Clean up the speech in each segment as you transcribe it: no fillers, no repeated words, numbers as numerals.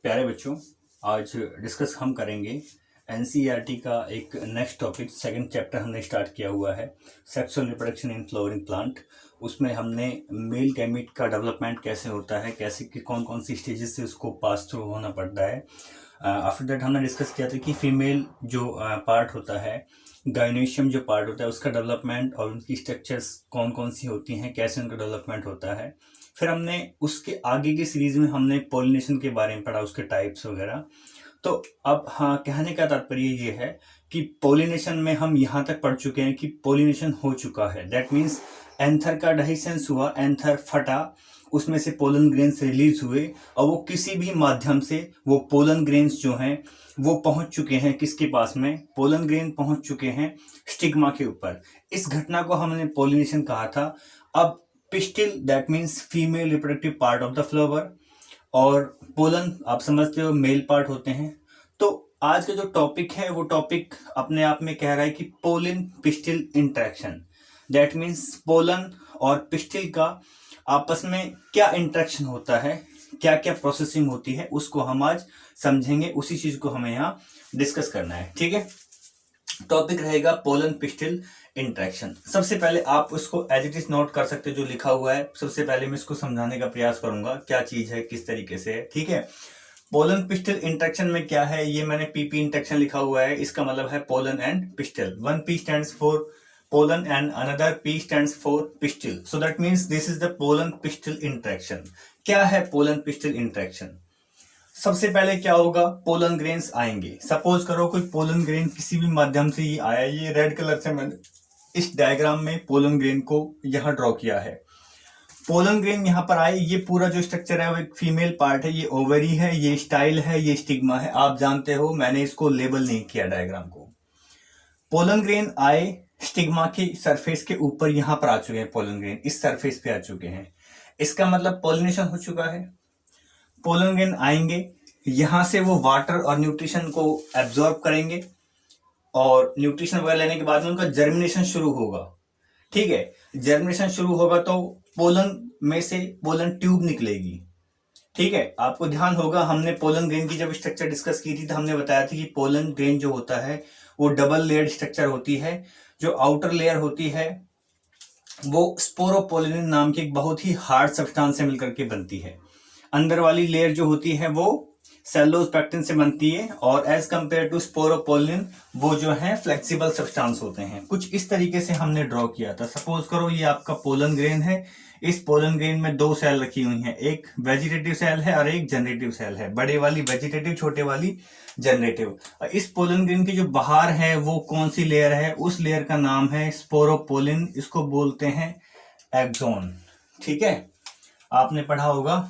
प्यारे बच्चों, आज डिस्कस हम करेंगे एनसीईआरटी का एक नेक्स्ट टॉपिक। सेकंड चैप्टर हमने स्टार्ट किया हुआ है, sexual reproduction in flowering plant. उसमें हमने मेल गैमीट का डेवलपमेंट कैसे होता है, कैसे कि कौन कौन सी स्टेजेस से उसको पास थ्रू होना पड़ता है। आफ्टर दैट हमने डिस्कस किया था कि फीमेल जो पार्ट होता है, गाइनेशियम जो पार्ट होता है, उसका डेवलपमेंट और उनकी स्ट्रक्चर्स कौन कौन सी होती हैं, कैसे उनका डेवलपमेंट होता है। फिर हमने उसके आगे की सीरीज में हमने पॉलिनेशन के बारे में पढ़ा, उसके टाइप्स वगैरह। तो अब हाँ, कहने का तात्पर्य ये है कि पॉलिनेशन में हम यहाँ तक पढ़ चुके हैं कि पॉलिनेशन हो चुका है। दैट मीन्स एंथर का डाइसेंस हुआ, एंथर फटा, उसमें से पोलन ग्रेन्स रिलीज हुए और वो किसी भी माध्यम से वो पोलन ग्रेन्स जो हैं वो पहुंच चुके हैं किसके पास में, पोलन ग्रेन पहुंच चुके हैं स्टिग्मा के ऊपर। इस घटना को हमने पॉलिनेशन कहा था। अब pistil that means female reproductive part of the flower, और पोलन आप समझते हो मेल पार्ट होते हैं। तो आज का जो टॉपिक है वो टॉपिक अपने आप में कह रहा है कि pollen pistil interaction. That means pollen और पिस्टिल का आपस में क्या इंटरेक्शन होता है, क्या क्या प्रोसेसिंग होती है, उसको हम आज समझेंगे। उसी चीज को हमें यहाँ डिस्कस करना है। ठीक है, टॉपिक रहेगा पोलन पिस्टिल इंटरेक्शन। सबसे पहले आप उसको एज इट इज नोट कर सकते हो जो लिखा हुआ है। सबसे पहले मैं इसको समझाने का प्रयास करूंगा क्या चीज है, किस तरीके से है। ठीक है, पोलन पिस्टिल इंटरेक्शन में क्या है, ये मैंने पीपी इंटरेक्शन लिखा हुआ है। इसका मतलब है pollen and pistil. One P stands for pollen and another P stands for pistil. So that means this is the pollen pistil interaction. क्या है pollen pistil interaction? सबसे पहले क्या होगा, पोलन ग्रेन्स आएंगे। सपोज करो कोई पोलन ग्रेन किसी भी माध्यम से ये आया, ये रेड कलर से मैंने इस डायग्राम में पोलन ग्रेन को यहां ड्रॉ किया है। पोलन ग्रेन यहां पर आए, ये पूरा जो स्ट्रक्चर है वो एक फीमेल पार्ट है, ये ओवरी है, ये स्टाइल है, ये स्टिग्मा है। आप जानते हो मैंने इसको लेबल नहीं किया डायग्राम को। पोलन ग्रेन आए, स्टिग्मा की सरफेस के ऊपर यहां पर आ चुके हैं, पोलन ग्रेन इस सरफेस पे आ चुके हैं। इसका मतलब पोलिनेशन हो चुका है। पोलन ग्रेन आएंगे, यहां से वो वाटर और न्यूट्रिशन को एब्जॉर्ब करेंगे और न्यूट्रिशन वगैरह लेने के बाद में उनका जर्मिनेशन शुरू होगा। ठीक है, जर्मिनेशन शुरू होगा तो पोलन में से पोलन ट्यूब निकलेगी। ठीक है, आपको ध्यान होगा हमने पोलन ग्रेन की जब स्ट्रक्चर डिस्कस की थी तो हमने बताया था कि पोलन ग्रेन जो होता है वो डबल लेयर्ड स्ट्रक्चर होती है। जो आउटर लेयर होती है वो स्पोरोपोलिन नाम की एक बहुत ही हार्ड सब्सटेंस से मिलकर के बनती है। अंदर वाली लेयर जो होती है वो सेलुलोज पेक्टिन से बनती है, और एज कंपेयर टू स्पोरोपोलिन वो जो है फ्लेक्सिबल सब्सटेंस होते हैं। कुछ इस तरीके से हमने ड्रॉ किया था। सपोज करो ये आपका पोलन ग्रेन है, इस पोलन ग्रेन में दो सेल रखी हुई हैं, एक वेजिटेटिव सेल है और एक जनरेटिव सेल है। बड़े वाली वेजिटेटिव, छोटे वाली जनरेटिव। इस पोलन ग्रेन की जो बाहर है वो कौन सी लेयर है, उस लेयर का नाम है स्पोरोपोलिन, इसको बोलते हैं एक्सोन। ठीक है, आपने पढ़ा होगा।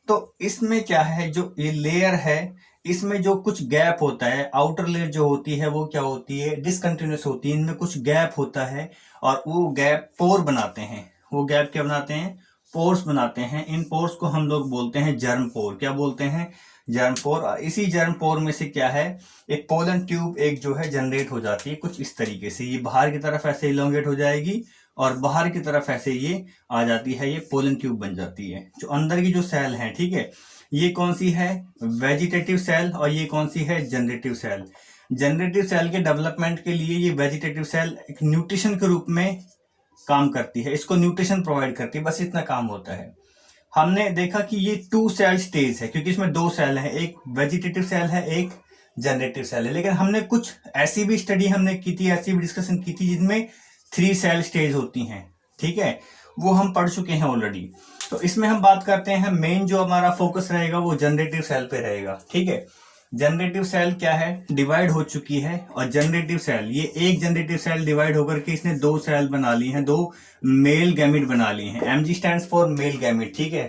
तो इसमें क्या है, जो ये लेयर है इसमें जो कुछ गैप होता है, आउटर लेयर जो होती है वो क्या होती है, डिसकंटिन्यूस होती है। इनमें कुछ गैप होता है और वो गैप पोर बनाते हैं। वो गैप क्या बनाते हैं, पोर्स बनाते हैं। इन पोर्स को हम लोग बोलते हैं जर्म पोर। क्या बोलते हैं, जर्म पोर। इसी जर्म पोर में से क्या है, एक पोलन ट्यूब एक जो है जनरेट हो जाती है कुछ इस तरीके से। ये बाहर की तरफ ऐसे इलोंगेट हो जाएगी और बाहर की तरफ ऐसे ये आ जाती है, ये पोलन ट्यूब बन जाती है। जो अंदर की जो सेल है, ठीक है, ये कौन सी है, वेजिटेटिव सेल, और ये कौन सी है, जनरेटिव सेल। जनरेटिव सेल के डेवलपमेंट के लिए ये वेजिटेटिव सेल एक न्यूट्रिशन के रूप में काम करती है, इसको न्यूट्रिशन प्रोवाइड करती है, बस इतना काम होता है। हमने देखा कि ये टू सेल स्टेज है क्योंकि इसमें दो सेल हैं, एक वेजिटेटिव सेल है, एक जनरेटिव सेल है। लेकिन हमने कुछ ऐसी भी स्टडी हमने की थी, ऐसी भी डिस्कशन की थी जिनमें थ्री सेल स्टेज होती हैं। ठीक है, वो हम पढ़ चुके हैं ऑलरेडी। तो इसमें हम बात करते हैं, मेन जो हमारा फोकस रहेगा वो जनरेटिव सेल पे रहेगा। ठीक है, जनरेटिव सेल क्या है, डिवाइड हो चुकी है, और जनरेटिव सेल, ये एक जनरेटिव सेल डिवाइड होकर के इसने दो सेल बना ली हैं, दो मेल गैमिट बना लिए हैं। MG stands for male gamete. ठीक है,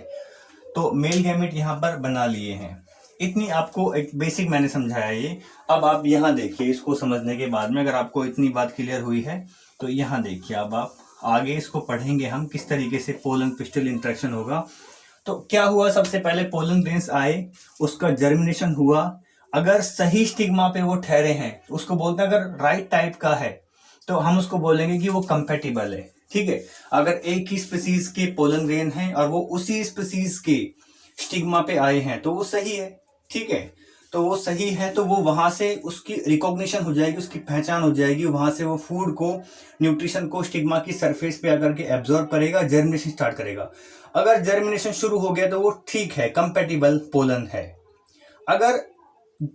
तो मेल गैमिट यहां पर बना लिए हैं। इतनी आपको एक बेसिक मैंने समझाया ये। अब आप यहां देखिए, इसको समझने के बाद में अगर आपको इतनी बात क्लियर हुई है तो यहां देखिए, अब आप आगे इसको पढ़ेंगे हम किस तरीके से पोलन पिस्टल इंटरेक्शन होगा। तो क्या हुआ, सबसे पहले पोलन ग्रेन्स आए, उसका जर्मिनेशन हुआ। अगर सही स्टिग्मा पे वो ठहरे हैं उसको बोलते हैं, अगर राइट टाइप का है तो हम उसको बोलेंगे कि वो कंपेटिबल है। ठीक है, अगर एक ही स्पीसीज के पोलन ग्रेन है और वो उसी स्पीसीज के स्टिग्मा पे आए हैं तो वो सही है, ठीक है। तो वो सही है तो वो वहां से उसकी रिकॉग्निशन हो जाएगी, उसकी पहचान हो जाएगी, वहां से वो फूड को, न्यूट्रिशन को स्टिग्मा की सरफेस पे आकर के एब्जॉर्ब करेगा, जर्मिनेशन स्टार्ट करेगा। अगर जर्मिनेशन शुरू हो गया तो वो ठीक है, कंपेटिबल पोलन है। अगर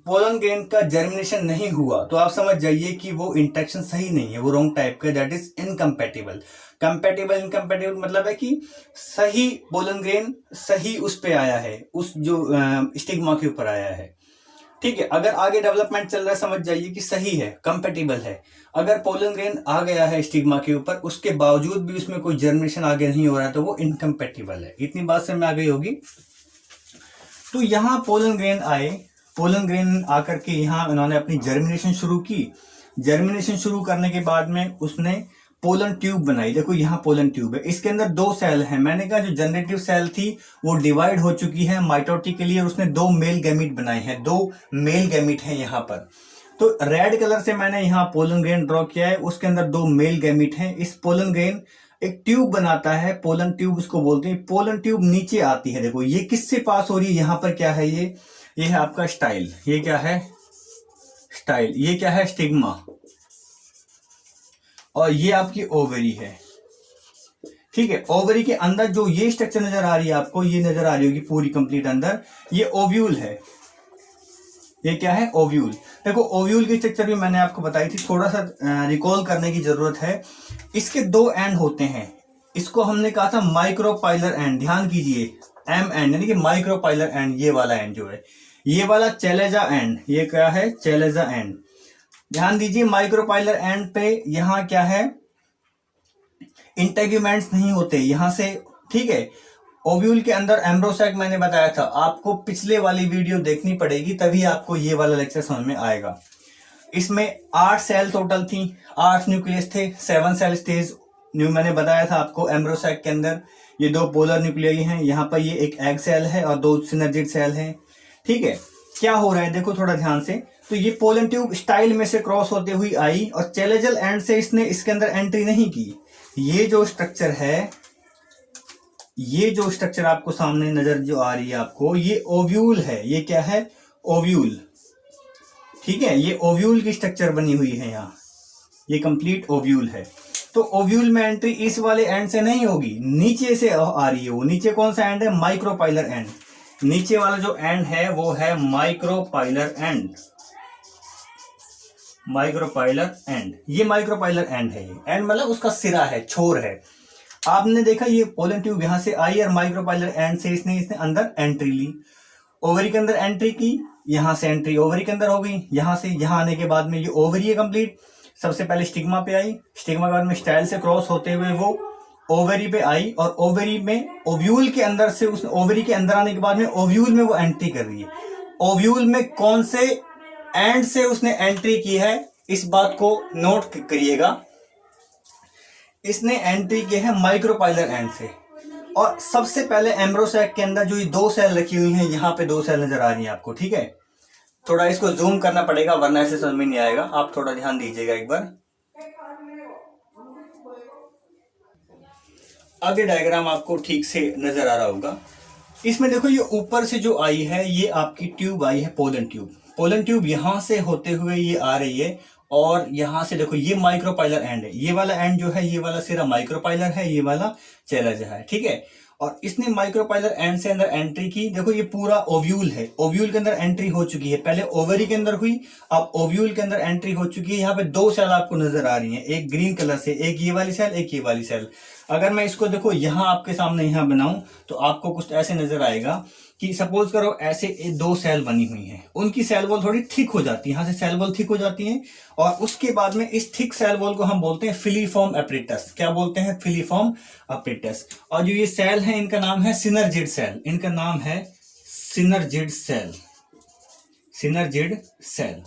पोलन ग्रेन का जर्मिनेशन नहीं हुआ तो आप समझ जाइए कि वो इंटरेक्शन सही नहीं है, वो रॉन्ग टाइप का, that is incompatible. Compatible incompatible मतलब है कि सही पोलन ग्रेन सही उस पे आया है, उस जो स्टिग्मा के ऊपर आया है, ठीक है। अगर आगे डेवलपमेंट चल रहा है समझ जाइए कि सही है, कंपेटिबल है। अगर पोलन ग्रेन आ गया है स्टिग्मा के ऊपर, उसके बावजूद भी उसमें कोई जर्मिनेशन आगे नहीं हो रहा है तो वो इनकम्पेटिबल है। इतनी बात समझ में आ गई होगी। तो यहाँ पोलन ग्रेन आए, पोलन ग्रेन आकर के यहाँ उन्होंने अपनी जर्मिनेशन शुरू की। जर्मिनेशन शुरू करने के बाद में उसने पोलन ट्यूब बनाई। देखो यहाँ पोलन ट्यूब है, इसके अंदर 2 सेल हैं। मैंने कहा जो जनरेटिव सेल थी वो डिवाइड हो चुकी है माइटोटिकली और उसने 2 मेल गैमीट बनाए हैं, 2 मेल गैमीट हैं यहाँ पर। तो रेड कलर से मैंने यहाँ पोलन ग्रेन ड्रॉ किया है, उसके अंदर 2 मेल गैमीट हैं। इस पोलन ग्रेन एक ट्यूब बनाता है, पोलन ट्यूब उसको बोलते हैं। पोलन ट्यूब नीचे आती है, देखो ये किससे पास हो रही है, यहाँ पर क्या है, ये है आपका स्टाइल, ये क्या है स्टाइल, ये क्या है स्टिग्मा, और ये आपकी ओवरी है, ठीक है। ओवरी के अंदर जो ये स्ट्रक्चर नजर आ रही है आपको, ये नजर आ रही होगी पूरी कंप्लीट अंदर, ये ओव्यूल है। ये क्या है, ओव्यूल। देखो ओव्यूल की स्ट्रक्चर भी मैंने आपको बताई थी, थोड़ा सा रिकॉल करने की जरूरत है। इसके 2 एंड होते हैं, इसको हमने कहा था माइक्रोपाइलर एंड, ध्यान कीजिए, एम एंड यानी कि माइक्रोपाइलर एंड, ये वाला एंड जो है, ये वाला चैलेजा एंड, ये क्या है चैलेजा एंड। ध्यान दीजिए माइक्रोपाइलर एंड पे यहां क्या है, इंटेग्यूमेंट्स नहीं होते यहां से, ठीक है। ओव्यूल के अंदर एम्ब्रोसैक मैंने बताया था, आपको पिछले वाली वीडियो देखनी पड़ेगी तभी आपको ये वाला लेक्चर समझ में आएगा। इसमें 8 सेल टोटल थी, 8 न्यूक्लियस थे, 7 सेल स्टेज मैंने बताया था आपको। एम्ब्रोसैक के अंदर ये 2 पोलर न्यूक्लियाई हैं, यहाँ पर ये एक एग सेल है और 2 सिनर्जिड सेल हैं, ठीक है। क्या हो रहा है देखो थोड़ा ध्यान से, तो ये पोलन ट्यूब स्टाइल में से क्रॉस होते हुई आई और चैलेजल एंड से इसने इसके अंदर एंट्री नहीं की। ये जो स्ट्रक्चर है, ये जो स्ट्रक्चर आपको सामने नजर जो आ रही है आपको, ये ओव्यूल है। ये क्या है, ओव्यूल, ठीक है। ये ओव्यूल की स्ट्रक्चर बनी हुई है यहाँ, ये कंप्लीट ओव्यूल है। तो ओव्यूल में एंट्री इस वाले एंड से नहीं होगी, नीचे से आ रही है। वो नीचे कौन सा एंड है, माइक्रोपाइलर एंड। नीचे वाला जो एंड है वो है माइक्रोपाइलर एंड, माइक्रोपाइलर एंड, ये माइक्रोपाइलर एंड है। ये एंड मतलब उसका सिरा है, छोर है। आपने देखा ये पोलन ट्यूब यहां से आई और माइक्रोपाइलर एंड से इसने अंदर एंट्री ली, ओवरी के अंदर एंट्री की, यहां से एंट्री ओवरी के अंदर हो गई। यहां से यहां आने के बाद में ये ओवरी है कंप्लीट। सबसे पहले स्टिग्मा पे आई, स्टिग्मा के बाद में स्टाइल से क्रॉस होते हुए वो ओवरी पे आई और ओवरी में ओव्यूल के अंदर से उसने, ओवरी के अंदर आने के बाद में ओव्यूल में वो एंट्री कर रही है। ओव्यूल में कौन से एंड से उसने एंट्री की है, इस बात को नोट करिएगा। इसने एंट्री की है माइक्रोपाइलर एंड से। और सबसे पहले एम्ब्रोसैक के अंदर जो ये 2 सेल रखी हुई हैं, यहाँ पे 2 सेल नजर आ रही हैं आपको, ठीक है। थोड़ा इसको जूम करना पड़ेगा वरना ऐसे समझ में नहीं आएगा, आप थोड़ा ध्यान दीजिएगा एक बार। आगे डायग्राम आपको ठीक से नजर आ रहा होगा। इसमें देखो ये ऊपर से जो आई है ये आपकी ट्यूब आई है, पोलन ट्यूब। पोलन ट्यूब यहां से होते हुए ये आ रही है और यहां से देखो ये माइक्रोपाइलर एंड है। ये वाला एंड जो है, ये वाला सिरा माइक्रोपाइलर है, ये वाला चैलेजा है, ठीक है। और इसने माइक्रोपाइलर एंड से अंदर एंट्री की। देखो ये पूरा ओव्यूल है, ओव्यूल के अंदर एंट्री हो चुकी है। पहले ओवरी के अंदर हुई, अब ओव्यूल के अंदर एंट्री हो चुकी है। यहाँ पे 2 सेल आपको नजर आ रही हैं, एक ग्रीन कलर से, एक ये वाली सेल, एक ये वाली सेल। अगर मैं इसको देखो यहाँ आपके सामने यहाँ बनाऊं तो आपको कुछ ऐसे नजर आएगा कि सपोज करो ऐसे 2 सेल बनी हुई हैं, उनकी सेल वॉल थोड़ी थिक हो जाती है, यहाँ से सेल वॉल थिक हो जाती है और उसके बाद में इस थिक सेल वॉल को हम बोलते हैं फिलीफॉर्म एपरेटस। क्या बोलते हैं, फिलीफॉर्म एपरेटस। और जो ये सेल है इनका नाम है सिनर्जिड सेल, इनका नाम है synergid cell, synergid cell.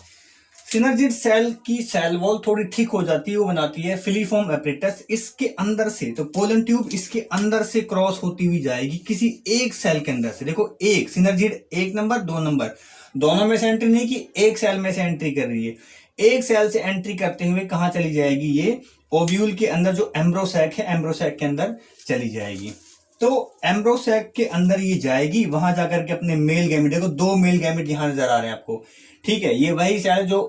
Synergid cell की सेल वॉल थोड़ी ठीक हो जाती है, वो बनाती है फिलीफॉर्म एपरेटस। इसके अंदर से तो पोलन ट्यूब इसके अंदर से क्रॉस होती हुई जाएगी किसी एक सेल के अंदर से। देखो एक सिनर्जिड 1 नंबर 2 नंबर दोनों में से एंट्री नहीं की, एक सेल में से एंट्री कर रही है। एक सेल से एंट्री करते हुए कहां चली जाएगी, ये ओव्यूल के अंदर जो एम्ब्रोसैक है, एम्ब्रोसैक के अंदर चली जाएगी। तो एम्ब्रोसैक के अंदर ये जाएगी, वहां जाकर के अपने मेल गैमेट, देखो 2 मेल गैमेट यहां नजर आ रहे हैं आपको, ठीक है। ये वही सेल जो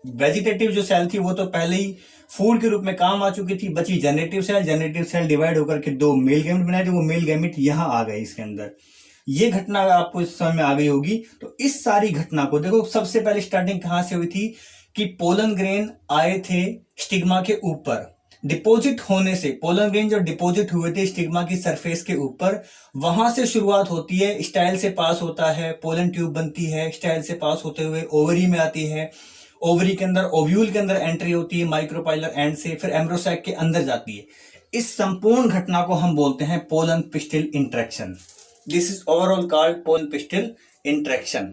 वेजिटेटिव जो सेल थी वो तो पहले ही फूड के रूप में काम आ चुकी थी, बची जनरेटिव सेल डिवाइड होकर के 2 मेल गैमेट बनाए, तो वो मेल गैमेट यहां आ गए इसके अंदर। ये घटना आपको इस समय में आ गई होगी। तो इस सारी घटना को देखो, सबसे पहले स्टार्टिंग कहां से हुई थी कि पोलन ग्रेन आए थे स्टिग्मा के ऊपर, डिपॉजिट होने से पोलन ग्रेन जो डिपॉजिट हुए थे स्टिग्मा की सरफेस के ऊपर, वहां से शुरुआत होती है, स्टाइल से पास होता है, पोलन ट्यूब बनती है, स्टाइल से पास होते हुए ओवरी में आती है, ओवरी के अंदर ओव्यूल के अंदर एंट्री होती है माइक्रोपाइलर एंड से, फिर एम्ब्रोसैक के अंदर जाती है। इस संपूर्ण घटना को हम बोलते हैं pollen pistil interaction. This is overall called pollen pistil interaction.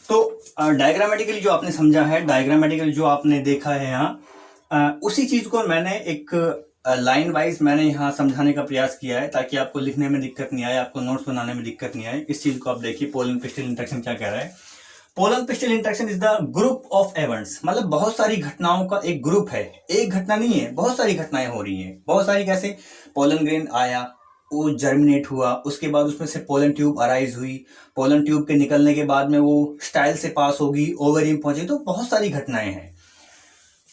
तो डायग्रामेटिकली जो आपने समझा है, डायग्रामेटिकली जो आपने देखा है यहाँ, उसी चीज को मैंने एक लाइन वाइज मैंने यहाँ समझाने का प्रयास किया है, ताकि आपको लिखने में दिक्कत नहीं आए, आपको नोट्स बनाने में दिक्कत नहीं आए। इस चीज को आप देखिए, पोलन पिस्टिल इंटरेक्शन क्या कह रहा है। Pollen pistil interaction is the group of events, मतलब बहुत सारी घटनाओं का एक ग्रुप है, एक घटना नहीं है, बहुत सारी घटनाएं हो रही हैं। बहुत सारी कैसे, पोलन ग्रेन आया, वो जर्मिनेट हुआ, उसके बाद उसमें से पोलन ट्यूब अराइज हुई, पोलन ट्यूब के निकलने के बाद में वो स्टाइल से पास होगी, ओवरी में पहुंची, तो बहुत सारी घटनाएं हैं।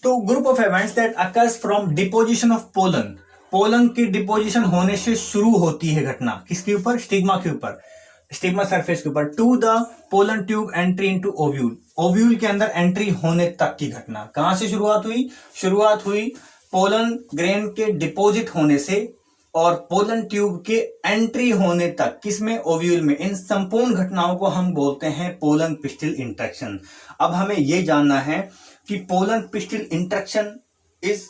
तो group of events that occurs from deposition of pollen, pollen की डिपोजिशन होने से शुरू होती है घटना, किसके ऊपर, स्टिग्मा के ऊपर, स्टिग्मा सरफेस के ऊपर, to the pollen tube entry into ovule, ovule के अंदर एंट्री होने तक की घटना। कहां से शुरुआत हुई, शुरुआत हुई पोलन ग्रेन के डिपोजिट होने से और पोलन ट्यूब के एंट्री होने तक, किसमें, ओव्यूल में। इन संपूर्ण घटनाओं को हम बोलते हैं पोलन पिस्टिल इंटरेक्शन। अब हमें यह जानना है कि pollen pistil interaction is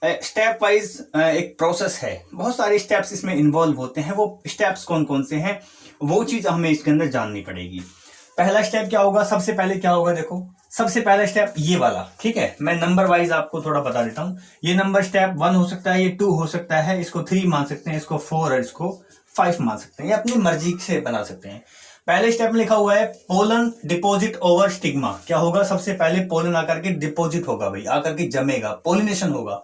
step wise एक प्रोसेस है, बहुत सारे स्टेप्स इसमें इन्वॉल्व होते हैं। वो स्टेप्स कौन कौन से हैं, वो चीज हमें इसके अंदर जाननी पड़ेगी। पहला स्टेप क्या होगा, सबसे पहले क्या होगा, देखो सबसे पहला स्टेप ये वाला, ठीक है। मैं नंबर वाइज आपको थोड़ा बता देता हूं। ये नंबर स्टेप 1 हो सकता है, ये 2 हो सकता है, इसको 3 मान सकते हैं, इसको 4 और इसको 5 मान सकते हैं, ये अपनी मर्जी से बना सकते हैं। पहले स्टेप में लिखा हुआ है पोलन डिपोजिट ओवर स्टिग्मा। क्या होगा, सबसे पहले पोलन आकर के डिपोजिट होगा भाई, आकर के जमेगा, पोलिनेशन होगा।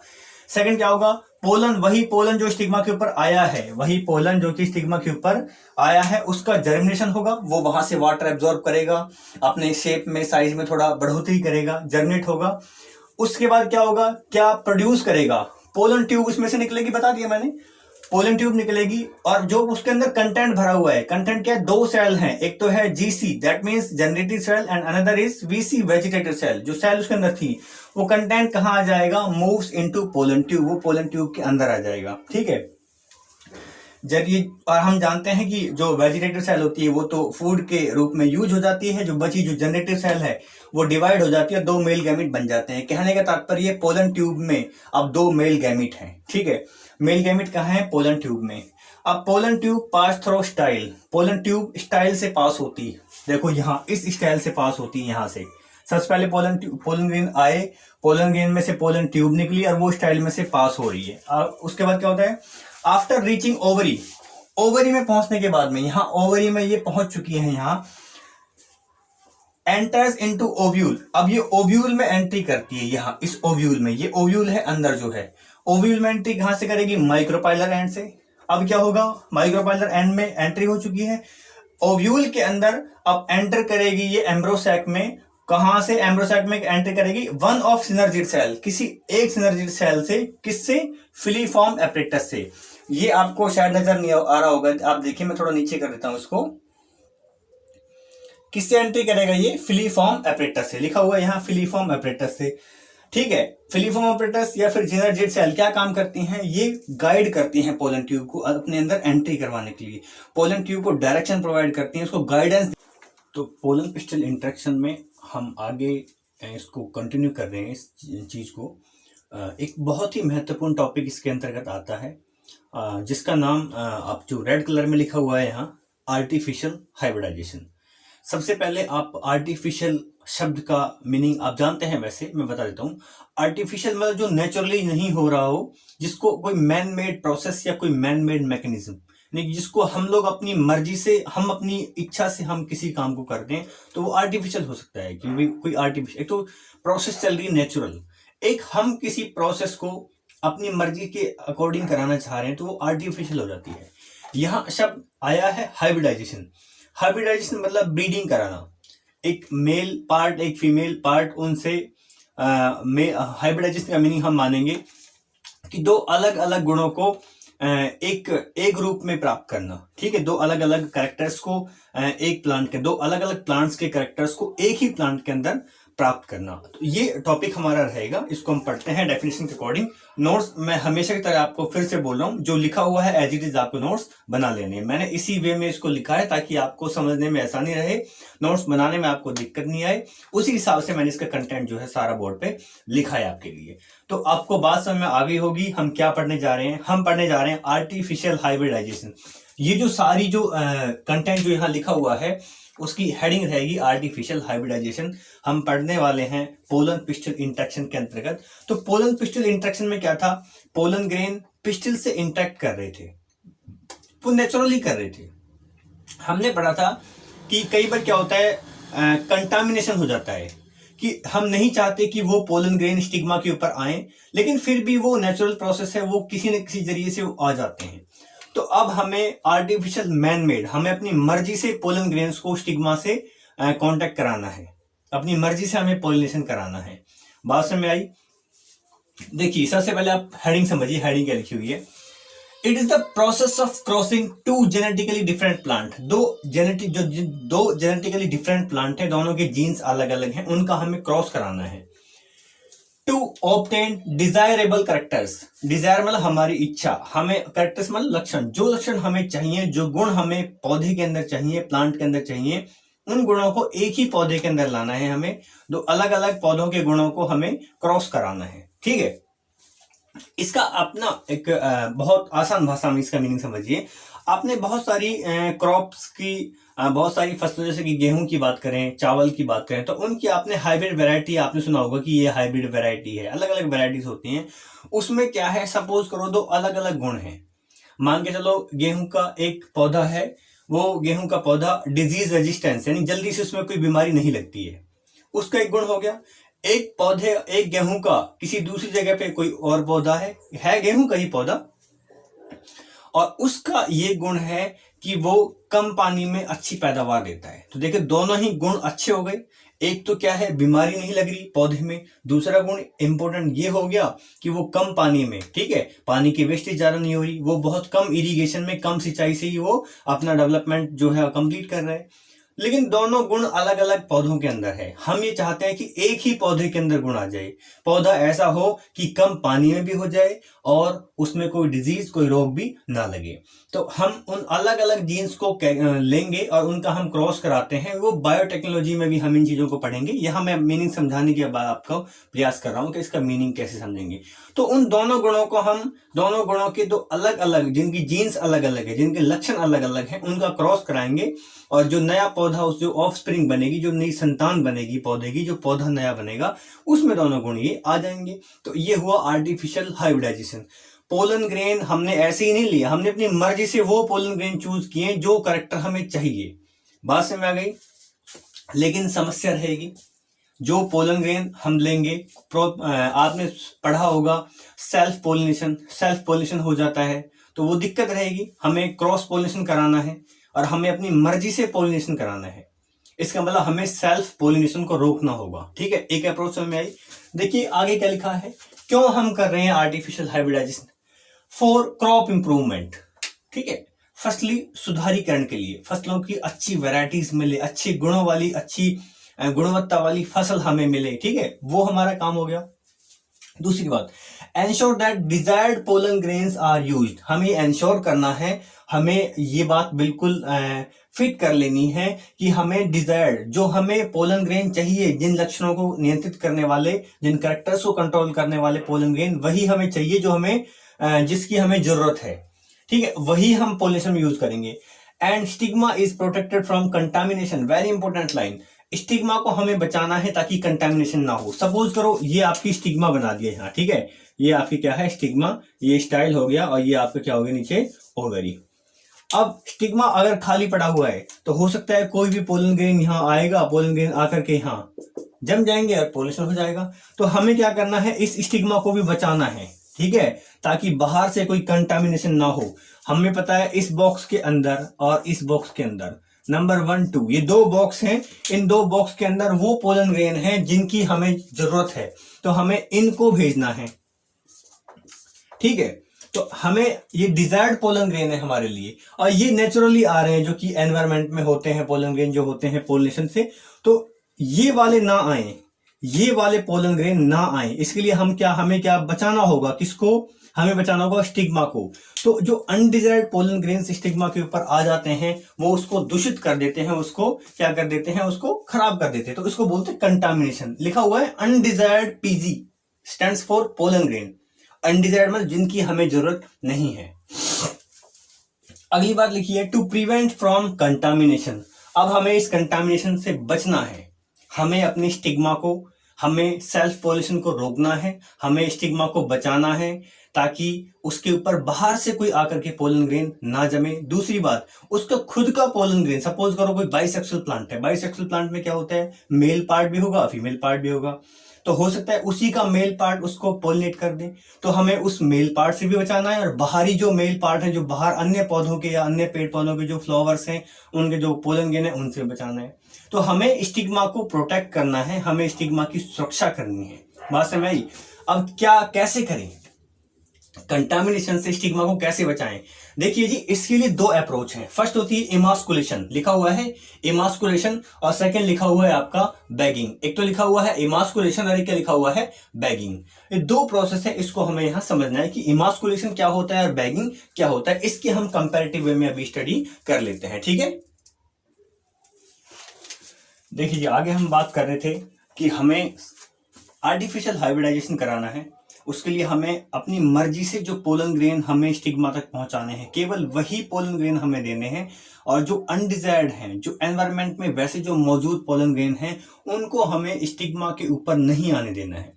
सेकंड क्या होगा, पोलन, वही पोलन जो स्टिग्मा के ऊपर आया है, वही पोलन जो कि स्टिग्मा के ऊपर आया है, उसका जर्मिनेशन होगा, वो वहां से वाटर एब्जॉर्ब करेगा, अपने शेप में साइज में थोड़ा बढ़ोतरी करेगा, जर्मिनेट होगा। उसके बाद क्या होगा, क्या प्रोड्यूस करेगा, पोलन ट्यूब उसमें से निकलेगी, बता दिया मैंने, पोलन ट्यूब निकलेगी, और जो उसके अंदर कंटेंट भरा हुआ है, कंटेंट क्या है, 2 सेल हैं, एक तो है GC that means generative cell and another is VC vegetative cell. जो सेल उसके अंदर थी, वो कंटेंट कहां आ जाएगा, मूव्स इनटू पोलन ट्यूब, वो पोलन ट्यूब के अंदर आ जाएगा, ठीक है। जब ये, और हम जानते हैं कि जो वेजिटेटिव सेल होती है वो तो फूड के रूप में यूज हो जाती है, जो बची जो जनरेटिव सेल है वो डिवाइड हो जाती है, 2 मेल गैमेट बन जाते हैं। कहने का तात्पर्य पोलन ट्यूब में अब 2 मेल गैमेट हैं, ठीक है। मेल गैमेट कहाँ है, पोलन ट्यूब में। अब pollen tube pass through style, pollen tube style से पास होती है, देखो यहाँ इस स्टाइल से पास होती है, यहाँ से सबसे पहले पोलन ग्रेन आए, पोलन ग्रेन में से पोलन ट्यूब निकली और वो स्टाइल में से पास हो रही है। और उसके बाद क्या होता है, आफ्टर रीचिंग ओवरी, ओवरी में पहुंचने के बाद में, यहां ओवरी में ये पहुंच चुकी है, यहां एंटर्स इनटू ओव्यूल। अब ये ओव्यूल में एंट्री करती है, यहां इस ओव्यूल में, ये ओव्यूल है अंदर जो है, ओव्यूल में एंट्री कहां से करेगी, माइक्रोपाइलर एंड से। अब क्या होगा, माइक्रोपाइलर एंड में एंट्री हो चुकी है, ओव्यूल के अंदर अब एंटर करेगी ये एम्ब्रोसैक में। कहां से एम्ब्रोसैक में एंट्री करेगी, वन ऑफ सिनर्जिड सेल, किसी एक सिनर्जिड सेल से, किससे, फिलीफॉर्म एपरेटस से। ये आपको शायद नजर नहीं आ रहा होगा, आप देखिए, मैं थोड़ा नीचे कर देता हूं इसको। किससे एंट्री करेगा ये, फिलीफॉर्म एपरेटस से, लिखा हुआ है यहां फिलीफॉर्म एपरेटस से, ठीक है। फिलीफॉर्म एपरेटस या फिर सिनर्जिड सेल क्या काम करती हैं, ये गाइड करती हैं पोलन ट्यूब को अपने अंदर एंट्री करवाने के लिए, पोलन ट्यूब को डायरेक्शन प्रोवाइड करती हैं, उसको गाइडेंस। तो पोलन पिस्टिल इंटरेक्शन में हम आगे इसको कंटिन्यू कर रहे हैं, इस चीज को। एक बहुत ही महत्वपूर्ण टॉपिक इसके अंतर्गत आता है, जिसका नाम आप जो रेड कलर में लिखा हुआ है यहाँ, आर्टिफिशियल हाइब्रिडाइजेशन। सबसे पहले आप आर्टिफिशियल शब्द का मीनिंग आप जानते हैं, वैसे मैं बता देता हूँ। आर्टिफिशियल मतलब जो नेचुरली नहीं हो रहा हो, जिसको कोई मैन मेड प्रोसेस या कोई मैन मेड मैकेनिज्म, नहीं, जिसको हम लोग अपनी मर्जी से, हम अपनी इच्छा से हम किसी काम को करते हैं, तो वो आर्टिफिशियल हो सकता है। क्योंकि कोई आर्टिफिशियल, एक तो प्रोसेस चल रही है नेचुरल, एक हम किसी प्रोसेस को अपनी मर्जी के अकॉर्डिंग कराना चाह रहे हैं तो वो आर्टिफिशियल हो जाती है। यहाँ शब्द आया है हाइब्रिडाइजेशन। हाइब्रिडाइजेशन मतलब ब्रीडिंग कराना, एक मेल पार्ट एक फीमेल पार्ट उनसे हाइब्रिडाइजेशन का मीनिंग हम मानेंगे कि दो अलग अलग गुणों को एक रूप में प्राप्त करना। ठीक है, दो अलग अलग कैरेक्टर्स को एक प्लांट के, दो अलग अलग प्लांट्स के कैरेक्टर्स को एक ही प्लांट के अंदर प्राप्त करना। तो ये टॉपिक हमारा रहेगा, इसको हम पढ़ते हैं डेफिनेशन के अकॉर्डिंग। नोट्स मैं हमेशा की तरह आपको फिर से बोल रहा हूँ, जो लिखा हुआ है एज इट इज आपको नोट्स बना लेने हैं। मैंने इसी वे में इसको लिखा है ताकि आपको समझने में आसानी रहे, नोट्स बनाने में आपको दिक्कत नहीं आए। उसी हिसाब से मैंने इसका कंटेंट जो है सारा बोर्ड पे लिखा है आपके लिए। तो आपको बात समझ में आ गई होगी हम क्या पढ़ने जा रहे हैं। हम पढ़ने जा रहे हैं आर्टिफिशियल हाइब्रिडाइजेशन। ये जो सारी जो कंटेंट जो यहाँ लिखा हुआ है उसकी हेडिंग रहेगी आर्टिफिशियल हाइब्रिडाइजेशन। हम पढ़ने वाले हैं पोलन पिस्टल इंटरेक्शन के अंतर्गत। तो पोलन पिस्टल इंटरेक्शन में क्या था, पोलन ग्रेन पिस्टल से इंटरेक्ट कर रहे थे, वो नेचुरली कर रहे थे। हमने पढ़ा था कि कई बार क्या होता है कंटामिनेशन हो जाता है, कि हम नहीं चाहते कि वो पोलन ग्रेन स्टिग्मा के ऊपर आए, लेकिन फिर भी वो नेचुरल प्रोसेस है, वो किसी न किसी जरिए से आ जाते हैं। तो अब हमें आर्टिफिशियल मैन मेड, हमें अपनी मर्जी से पोलन ग्रेन्स को स्टिग्मा से कांटेक्ट कराना है, अपनी मर्जी से हमें पोलिनेशन कराना है। बात समझ में आई? देखिए सबसे पहले आप हेडिंग समझिए, हेडिंग क्या लिखी हुई है। It is the process of crossing two genetically different plant. दो जेनेटिकली डिफरेंट प्लांट है, दोनों के जीन्स अलग अलग हैं, उनका हमें क्रॉस कराना है। To obtain desirable characters, desire मतलब हमारी इच्छा, हमें कैरेक्टर्स मतलब लक्षण, जो लक्षण हमें चाहिए, जो गुण हमें पौधे के अंदर चाहिए, प्लांट के अंदर चाहिए, उन गुणों को एक ही पौधे के अंदर लाना है। हमें दो अलग अलग पौधों के गुणों को हमें क्रॉस कराना है। ठीक है, इसका अपना एक बहुत आसान भाषा में इसका मीनिंग समझिए। आपने बहुत सारी क्रॉप्स की बहुत सारी फसलों, जैसे कि गेहूं की बात करें, चावल की बात करें, तो उनकी आपने हाइब्रिड वैरायटी आपने सुना होगा कि ये हाइब्रिड वैरायटी है, अलग अलग वैरायटीज होती हैं। उसमें क्या है, सपोज करो दो अलग अलग गुण हैं। मान के चलो गेहूं का एक पौधा है, वो गेहूं का पौधा डिजीज रेजिस्टेंस, यानी जल्दी से उसमें कोई बीमारी नहीं लगती है, उसका एक गुण हो गया। एक पौधे, एक गेहूं का किसी दूसरी जगह पे कोई और पौधा है गेहूं का ही पौधा, और उसका ये गुण है कि वो कम पानी में अच्छी पैदावार देता है। तो देखिए दोनों ही गुण अच्छे हो गए। एक तो क्या है, बीमारी नहीं लग रही पौधे में। दूसरा गुण इंपॉर्टेंट ये हो गया कि वो कम पानी में, ठीक है, पानी की वेस्टेज ज्यादा नहीं हो रही, वो बहुत कम इरिगेशन में, कम सिंचाई से ही वो अपना डेवलपमेंट जो है कंप्लीट कर रहे हैं। लेकिन दोनों गुण अलग अलग पौधों के अंदर है। हम ये चाहते हैं कि एक ही पौधे के अंदर गुण आ जाए, पौधा ऐसा हो कि कम पानी में भी हो जाए और उसमें कोई डिजीज, कोई रोग भी ना लगे। तो हम उन अलग अलग जीन्स को लेंगे और उनका हम क्रॉस कराते हैं। वो बायोटेक्नोलॉजी में भी हम इन चीजों को पढ़ेंगे। यहां मैं मीनिंग समझाने के बाद आपको प्रयास कर रहा हूं कि इसका मीनिंग कैसे समझेंगे। तो उन दोनों गुणों को हम, दोनों गुणों के दो अलग अलग, जिनकी जीन्स अलग अलग है, जिनके लक्षण अलग अलग हैं, उनका क्रॉस कराएंगे। और जो नया पौधा, उस जो ऑफ स्प्रिंग बनेगी, जो नई संतान बनेगी पौधे की, जो पौधा नया बनेगा, उसमें दोनों गुण ये आ जाएंगे। तो ये हुआ आर्टिफिशियल हाइब्रिडाइजेशन। पोलन ग्रेन हमने ऐसे ही नहीं लिया, हमने अपनी मर्जी से वो पोलन ग्रेन चूज किए जो करेक्टर हमें चाहिए। बात समझ में आ गई? लेकिन समस्या रहेगी, जो पोलन ग्रेन हम लेंगे, आपने पढ़ा होगा सेल्फ पोलिनेशन हो जाता है, तो वो दिक्कत रहेगी। हमें क्रॉस पोलिनेशन कराना है और हमें अपनी मर्जी से पोलिनेशन कराना है। इसका मतलब हमें सेल्फ पोलिनेशन को रोकना होगा। ठीक है, एक अप्रोच समझ में आई। देखिए आगे क्या लिखा है, क्यों हम कर रहे हैं artificial hybridization? For crop improvement. ठीक है, फसली सुधारीकरण के लिए, फसलों की अच्छी वैरायटीज मिले, अच्छी गुणों वाली, अच्छी गुणवत्ता वाली फसल हमें मिले। ठीक है, वो हमारा काम हो गया। दूसरी बात, ensure that desired pollen grains are used. हमें एंश्योर करना है, हमें ये बात बिल्कुल फिट कर लेनी है कि हमें डिजायर्ड, जो हमें पोलन ग्रेन चाहिए, जिन लक्षणों को नियंत्रित करने वाले, जिन कैरेक्टर्स को कंट्रोल करने वाले पोलन ग्रेन, वही हमें चाहिए जो हमें जिसकी हमें जरूरत है। ठीक है, वही हम पोलिनेशन में यूज करेंगे। And stigma is protected from contamination. Very important line, stigma को हमें बचाना है ताकि कंटामिनेशन ना हो। सपोज करो ये आपकी स्टिग्मा बना दिया यहाँ, ठीक है, ये आपकी क्या है, स्टिग्मा, ये स्टाइल हो गया और ये आपका क्या हो गया, नीचे ओवरी। अब स्टिग्मा अगर खाली पड़ा हुआ है तो हो सकता है कोई भी पोलन ग्रेन यहाँ आएगा, पोलन ग्रेन आकर के यहाँ जम जाएंगे और पोलिनेशन हो जाएगा। तो हमें क्या करना है, इस स्टिग्मा को भी बचाना है। ठीक है, ताकि बाहर से कोई कंटामिनेशन ना हो। हमें पता है इस बॉक्स के अंदर और इस बॉक्स के अंदर नंबर 1 2 ये 2 बॉक्स हैं। इन 2 बॉक्स के अंदर वो पोलन ग्रेन हैं जिनकी हमें जरूरत है, तो हमें इनको भेजना है। ठीक है, तो हमें ये डिजायर्ड पोलन ग्रेन है हमारे लिए, और ये नेचुरली आ रहे हैं जो कि एनवायरमेंट में होते हैं, पोलन ग्रेन जो होते हैं पोलिनेशन से। तो ये वाले ना आए, ये वाले पोलन ग्रेन ना आए, इसके लिए हमें क्या बचाना होगा, किसको हमें बचाना होगा, स्टिग्मा को। तो जो अनडिजायर्ड पोलन ग्रेन स्टिग्मा के ऊपर आ जाते हैं वो उसको दूषित कर देते हैं, उसको क्या कर देते हैं, उसको खराब कर देते हैं। तो इसको बोलते हैं कंटामिनेशन। लिखा हुआ है undesired PG stands for pollen grain. Undesired मतलब जिनकी हमें जरूरत नहीं है। अगली बात लिखी है टू प्रिवेंट फ्रॉम कंटामिनेशन। अब हमें इस कंटामिनेशन से बचना है, हमें अपनी स्टिग्मा को, हमें सेल्फ पोल्यूशन को रोकना है, हमें स्टिग्मा को बचाना है ताकि उसके ऊपर बाहर से कोई आकर के पोलन ग्रेन ना जमे। दूसरी बात, उसका खुद का पोलन ग्रेन, सपोज करो कोई बाइसेक्सुअल प्लांट है, बाइसेक्सुअल प्लांट में क्या होता है, मेल पार्ट भी होगा फीमेल पार्ट भी होगा, तो हो सकता है उसी का मेल पार्ट उसको पोलिनेट कर दे, तो हमें उस मेल पार्ट से भी बचाना है। और बाहरी जो मेल पार्ट है, जो बाहर अन्य पौधों के या अन्य पेड़ पौधों के जो फ्लावर्स हैं उनके जो पोलन ग्रेन है उनसे बचाना है। तो हमें स्टिग्मा को प्रोटेक्ट करना है, हमें स्टिग्मा की सुरक्षा करनी है। बात समझ आई? अब क्या कैसे करें, कंटामिनेशन से स्टिग्मा को कैसे बचाएं? देखिए जी, इसके लिए 2 अप्रोच हैं। फर्स्ट होती है इमास्कुलेशन, लिखा हुआ है इमास्कुलेशन, और सेकंड लिखा हुआ है आपका बैगिंग। एक तो लिखा हुआ है इमास्कुलेशन और एक लिखा हुआ है बैगिंग। ये 2 प्रोसेस है, इसको हमें यहां समझना है कि इमास्कुलेशन क्या होता है और बैगिंग क्या होता है। इसकी हम कंपैरेटिव वे में अभी स्टडी कर लेते हैं। ठीक है, देखिए आगे हम बात कर रहे थे कि हमें आर्टिफिशियल हाइब्रिडाइजेशन कराना है। उसके लिए हमें अपनी मर्जी से जो पोलन ग्रेन हमें स्टिग्मा तक पहुंचाने हैं, केवल वही पोलन ग्रेन हमें देने हैं, और जो अनडिजायर्ड हैं, जो एनवायरनमेंट में वैसे जो मौजूद पोलन ग्रेन हैं, उनको हमें स्टिग्मा के ऊपर नहीं आने देना है।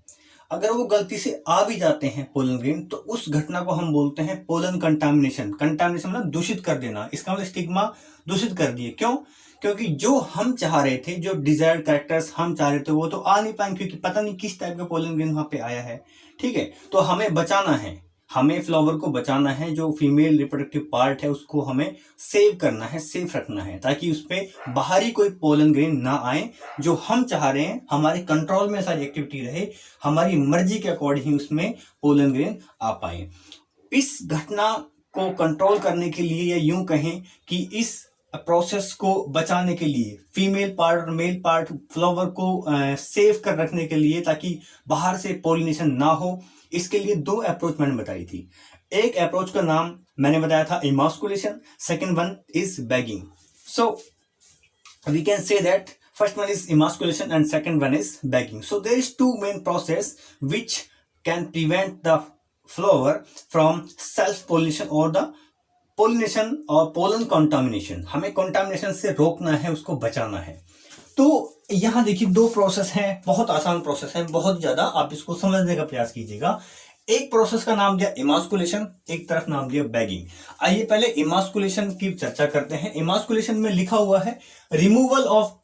अगर वो गलती से आ भी जाते हैं पोलन ग्रेन, तो उस घटना को हम बोलते हैं पोलन कंटामिनेशन। कंटामिनेशन मतलब दूषित कर देना, इसका मतलब स्टिग्मा दूषित कर दिए। क्यों? क्योंकि जो हम चाह रहे थे, जो डिजायर्ड कैरेक्टर्स हम चाह रहे थे, वो तो आ नहीं पाएंगे, क्योंकि पता नहीं किस टाइप का पोलन ग्रेन वहां पे आया है। ठीक है, तो हमें बचाना है, हमें फ्लावर को बचाना है, जो फीमेल रिप्रोडक्टिव पार्ट है उसको हमें सेव करना है, सेफ रखना है, ताकि उसपे बाहरी कोई पोलन ग्रेन ना आए। जो हम चाह रहे हैं, हमारे कंट्रोल में सारी एक्टिविटी रहे, हमारी मर्जी के अकॉर्डिंग ही उसमें पोलन ग्रेन आ पाए। इस घटना को कंट्रोल करने के लिए, या यूं कहें कि इस प्रोसेस को बचाने के लिए, फीमेल पार्ट और मेल पार्ट फ्लावर को सेव कर रखने के लिए, ताकि बाहर से पोलिनेशन ना हो, इसके लिए 2 अप्रोच मैंने बताई थी। एक अप्रोच का नाम मैंने बताया था emasculation, second one is bagging. So we can say that first one is emasculation and second one is bagging. So there is 2 main process which can prevent the flower from self pollination or the pollination or pollen contamination. हमें contamination से रोकना है, उसको बचाना है। तो यहां देखिए 2 प्रोसेस हैं, बहुत आसान प्रोसेस है, बहुत ज्यादा आप इसको समझने का प्रयास कीजिएगा। एक प्रोसेस का नाम दिया इमास्कुलेशन, एक तरफ नाम दिया बैगिंग। आइए पहले इमास्कुलेशन की चर्चा करते हैं। इमास्कुलेशन में लिखा हुआ है रिमूवल ऑफ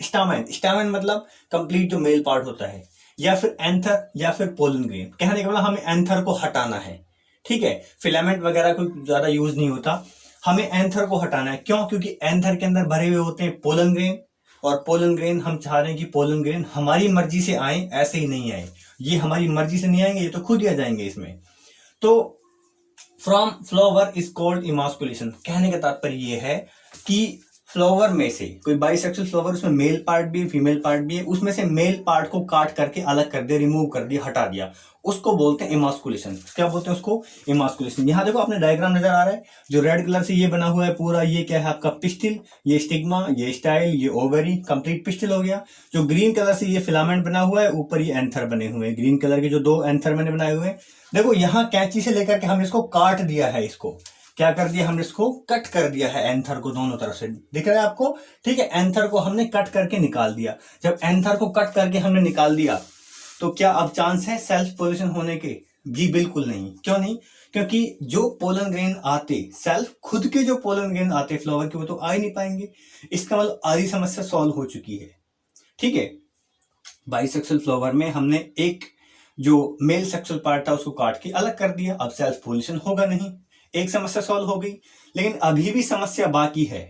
स्टामेन। स्टामेन मतलब कंप्लीट जो मेल पार्ट होता है, या फिर एंथर या फिर पोलन ग्रेन। कहने का मतलब हमें एंथर को हटाना है। ठीक है, फिलामेंट वगैरह कोई ज्यादा यूज नहीं होता, हमें एंथर को हटाना है। क्यों? क्योंकि एंथर के अंदर भरे हुए होते हैं पोलन ग्रेन, और पोलन ग्रेन हम चाह रहे हैं कि पोलन ग्रेन हमारी मर्जी से आए, ऐसे ही नहीं आए। ये हमारी मर्जी से नहीं आएंगे, ये तो खुद ही आ जाएंगे इसमें। तो from flower is called emasculation. कहने का तात्पर्य ये है कि फ्लावर में से कोई बाइसेक्सुअल फ्लावर, उसमें मेल पार्ट भी है फीमेल पार्ट भी है, उसमें से मेल पार्ट को काट करके अलग कर दिया, रिमूव कर दिया, हटा दिया, उसको बोलते हैं इमास्कुलेशन। क्या बोलते हैं उसको? इमास्कुलेशन। यहां देखो आपने डायग्राम नजर आ रहा है, जो रेड कलर से ये बना हुआ है पूरा, ये क्या है आपका पिस्टिल, ये स्टिग्मा, ये स्टाइल, ये ओवरी, कंप्लीट पिस्टिल हो गया। जो ग्रीन कलर से ये फिलामेंट बना हुआ है, ऊपर ये एंथर बने हुए हैं, ग्रीन कलर के जो 2 एंथर मैंने बनाए हुए हैं। देखो यहाँ कैंची से लेकर के हमने इसको काट दिया है, इसको क्या कर दिया, हमने इसको कट कर दिया है, एंथर को दोनों तरफ से, दिख रहा है आपको? ठीक है, एंथर को हमने कट करके निकाल दिया। जब एंथर को कट करके हमने निकाल दिया, तो क्या अब चांस है सेल्फ पोलिनेशन होने के? जी बिल्कुल नहीं। क्यों नहीं? क्योंकि जो पोलन ग्रेन आते, सेल्फ खुद के जो पोलन ग्रेन आते फ्लावर के, वो तो आ ही नहीं पाएंगे। इसका मतलब आधी समस्या सॉल्व हो चुकी है। ठीक है, बाइसेक्सुअल फ्लावर में हमने एक जो मेल सेक्सुअल पार्ट था उसको काट के अलग कर दिया, अब सेल्फ पोलिनेशन होगा नहीं, एक समस्या सॉल्व हो गई। लेकिन अभी भी समस्या बाकी है।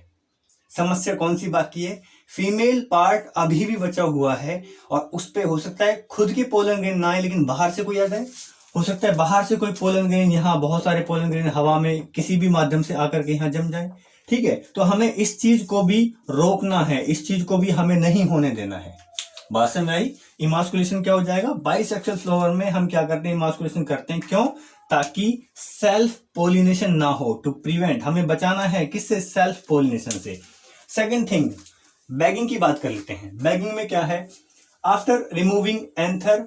समस्या कौन सी बाकी है? फीमेल पार्ट अभी भी बचा हुआ है और उस पे हो सकता है खुद के पोलन ग्रेन ना आए लेकिन बाहर से कोई आ जाए, हो सकता है बाहर से कोई पोलन ग्रेन, यहाँ बहुत सारे पोलन ग्रेन हवा में किसी भी माध्यम से आकर के यहाँ जम जाए। ठीक है, तो हमें इस चीज को भी रोकना है, इस चीज को भी हमें नहीं होने देना है। बात समझ आई? इमास्कुलेशन क्या हो जाएगा? बाइसेक्सुअल फ्लावर में हम क्या करते हैं? इमास्कुलेशन करते हैं। क्यों? ताकि सेल्फ पोलिनेशन ना हो, टू प्रिवेंट, हमें बचाना है किससे? सेल्फ पोलिनेशन से। सेकेंड थिंग, बैगिंग की बात कर लेते हैं। बैगिंग में क्या है? आफ्टर रिमूविंग एंथर,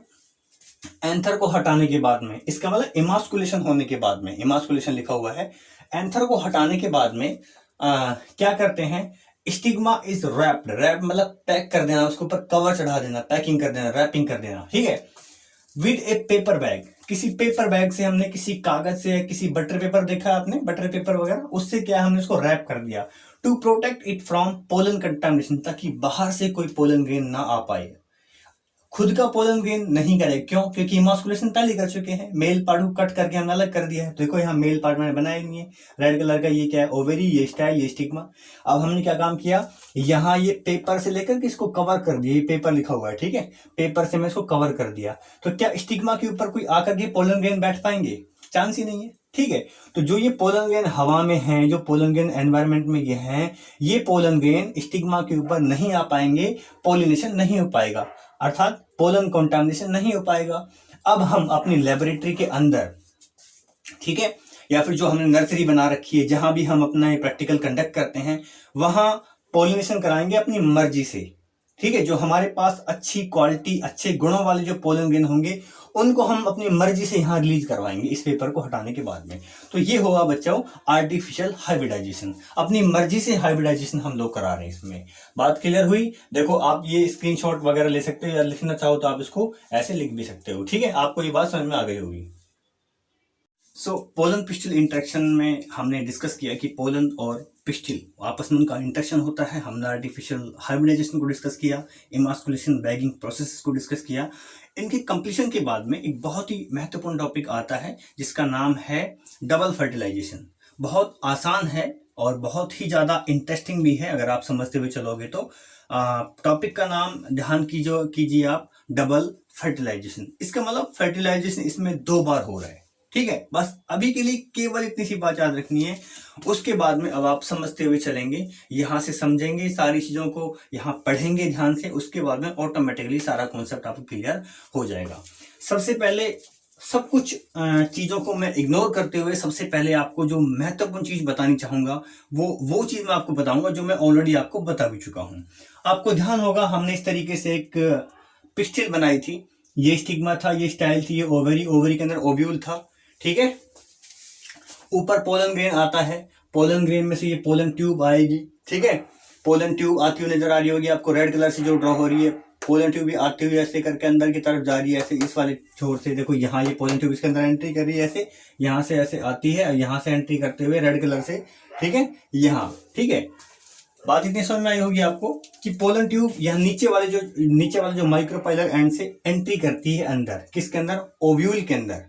एंथर को हटाने के बाद में, इसका मतलब इमास्कुलेशन होने के बाद में, इमास्कुलेशन लिखा हुआ है, एंथर को हटाने के बाद में क्या करते हैं? स्टिग्मा इज रैप्ड, रैप मतलब पैक कर देना, उसके ऊपर कवर चढ़ा देना, पैकिंग कर देना, रैपिंग कर देना। ठीक है, विद ए पेपर बैग, किसी पेपर बैग से हमने, किसी कागज से, किसी बटर पेपर देखा आपने, बटर पेपर वगैरह, उससे क्या हमने उसको रैप कर दिया, to protect it from pollen contamination, ताकि बाहर से कोई पोलन ग्रेन ना आ पाए, खुद का पोलन ग्रेन नहीं करे। क्यों? क्योंकि इमास्कुलेशन पहले कर चुके हैं, मेल पार्ट को कट करके हमने अलग कर दिया है। तो देखो यहाँ मेल पार्ट मैंने बनाया नहीं है, रेड कलर का, ये क्या है? ओवेरी, ये स्टाइल, ये स्टिग्मा। अब हमने क्या काम किया? यहाँ ये पेपर से लेकर के इसको कवर कर दिया, ये पेपर लिखा हुआ है, ठीक है, पेपर से मैं इसको कवर कर दिया। तो क्या स्टिग्मा के ऊपर कोई आकर के पोलन ग्रेन बैठ पाएंगे? चांस ही नहीं है। ठीक है, तो जो ये पोलन ग्रेन हवा में हैं, जो पोलन ग्रेन एनवायरमेंट में ये हैं, ये पोलन ग्रेन स्टिग्मा के ऊपर नहीं आ पाएंगे, पोलिनेशन नहीं हो पाएगा, अर्थात पोलन कंटामिनेशन नहीं हो पाएगा। अब हम अपनी लेबोरेटरी के अंदर, ठीक है, या फिर जो हमने नर्सरी बना रखी है, जहां भी हम अपना ये प्रैक्टिकल कंडक्ट करते हैं, वहां पोलिनेशन कराएंगे अपनी मर्जी से। ठीक है, जो हमारे पास अच्छी क्वालिटी, अच्छे गुणों वाले जो पोलन ग्रेन होंगे, उनको हम अपनी मर्जी से यहाँ रिलीज करवाएंगे इस पेपर को हटाने के बाद में। तो ये होगा बच्चों आर्टिफिशियल हाइब्रिडाइजेशन, अपनी मर्जी से हाइब्रिडाइजेशन हम लोग करा रहे हैं इसमें। बात क्लियर हुई? देखो आप ये स्क्रीनशॉट वगैरह ले सकते हो, या लिखना चाहो तो आप इसको ऐसे लिख भी सकते हो। ठीक है, आपको ये बात समझ में आ गई होगी। सो पोलन पिस्टिल इंटरेक्शन में हमने डिस्कस किया कि पोलन और पिस्टिल आपस में उनका इंटरेक्शन होता है। हमने आर्टिफिशियल हाइब्रिडाइजेशन को डिस्कस किया, इमास्कुलेशन, बैगिंग प्रोसेस को डिस्कस किया। इनके कंप्लीशन के बाद में एक बहुत ही महत्वपूर्ण टॉपिक आता है जिसका नाम है डबल फर्टिलाइजेशन। बहुत आसान है और बहुत ही ज़्यादा इंटरेस्टिंग भी है अगर आप समझते हुए चलोगे तो। टॉपिक का नाम ध्यान कीजिए आप, डबल फर्टिलाइजेशन। इसका मतलब फर्टिलाइजेशन इसमें 2 बार हो रहा है। ठीक है, बस अभी के लिए केवल इतनी सी बात याद रखनी है। उसके बाद में अब आप समझते हुए चलेंगे, यहां से समझेंगे सारी चीजों को, यहां पढ़ेंगे ध्यान से, उसके बाद में ऑटोमेटिकली सारा कॉन्सेप्ट आपको क्लियर हो जाएगा। सबसे पहले सब कुछ चीजों को मैं इग्नोर करते हुए सबसे पहले आपको जो महत्वपूर्ण चीज बतानी चाहूंगा वो चीज मैं आपको बताऊंगा जो मैं ऑलरेडी आपको बता भी चुका हूं। आपको ध्यान होगा हमने इस तरीके से एक पिस्टिल बनाई थी, ये स्टिग्मा था, ये स्टाइल थी, ये ओवरी, ओवरी के अंदर ओव्यूल था। ठीक है, ऊपर पोलन ग्रेन आता है, पोलन ग्रेन में से ये पोलन ट्यूब आएगी। ठीक है, पोलन ट्यूब आती हुई नजर आ रही होगी आपको, रेड कलर से जो ड्रॉ हो रही है। पोलन ट्यूब भी आती हुई ऐसे करके अंदर की तरफ जा रही है, ऐसे इस वाले छोर से। देखो यहाँ ये पोलन ट्यूब इसके अंदर एंट्री कर रही है, ऐसे यहाँ से ऐसे आती है और यहाँ से एंट्री करते हुए रेड कलर से, ठीक है, यहाँ। ठीक है, बात इतनी समझ में आई होगी आपको कि पोलन ट्यूब यहाँ नीचे वाले जो माइक्रोपाइलर एंड से एंट्री करती है अंदर, किसके अंदर? ओव्यूल के अंदर।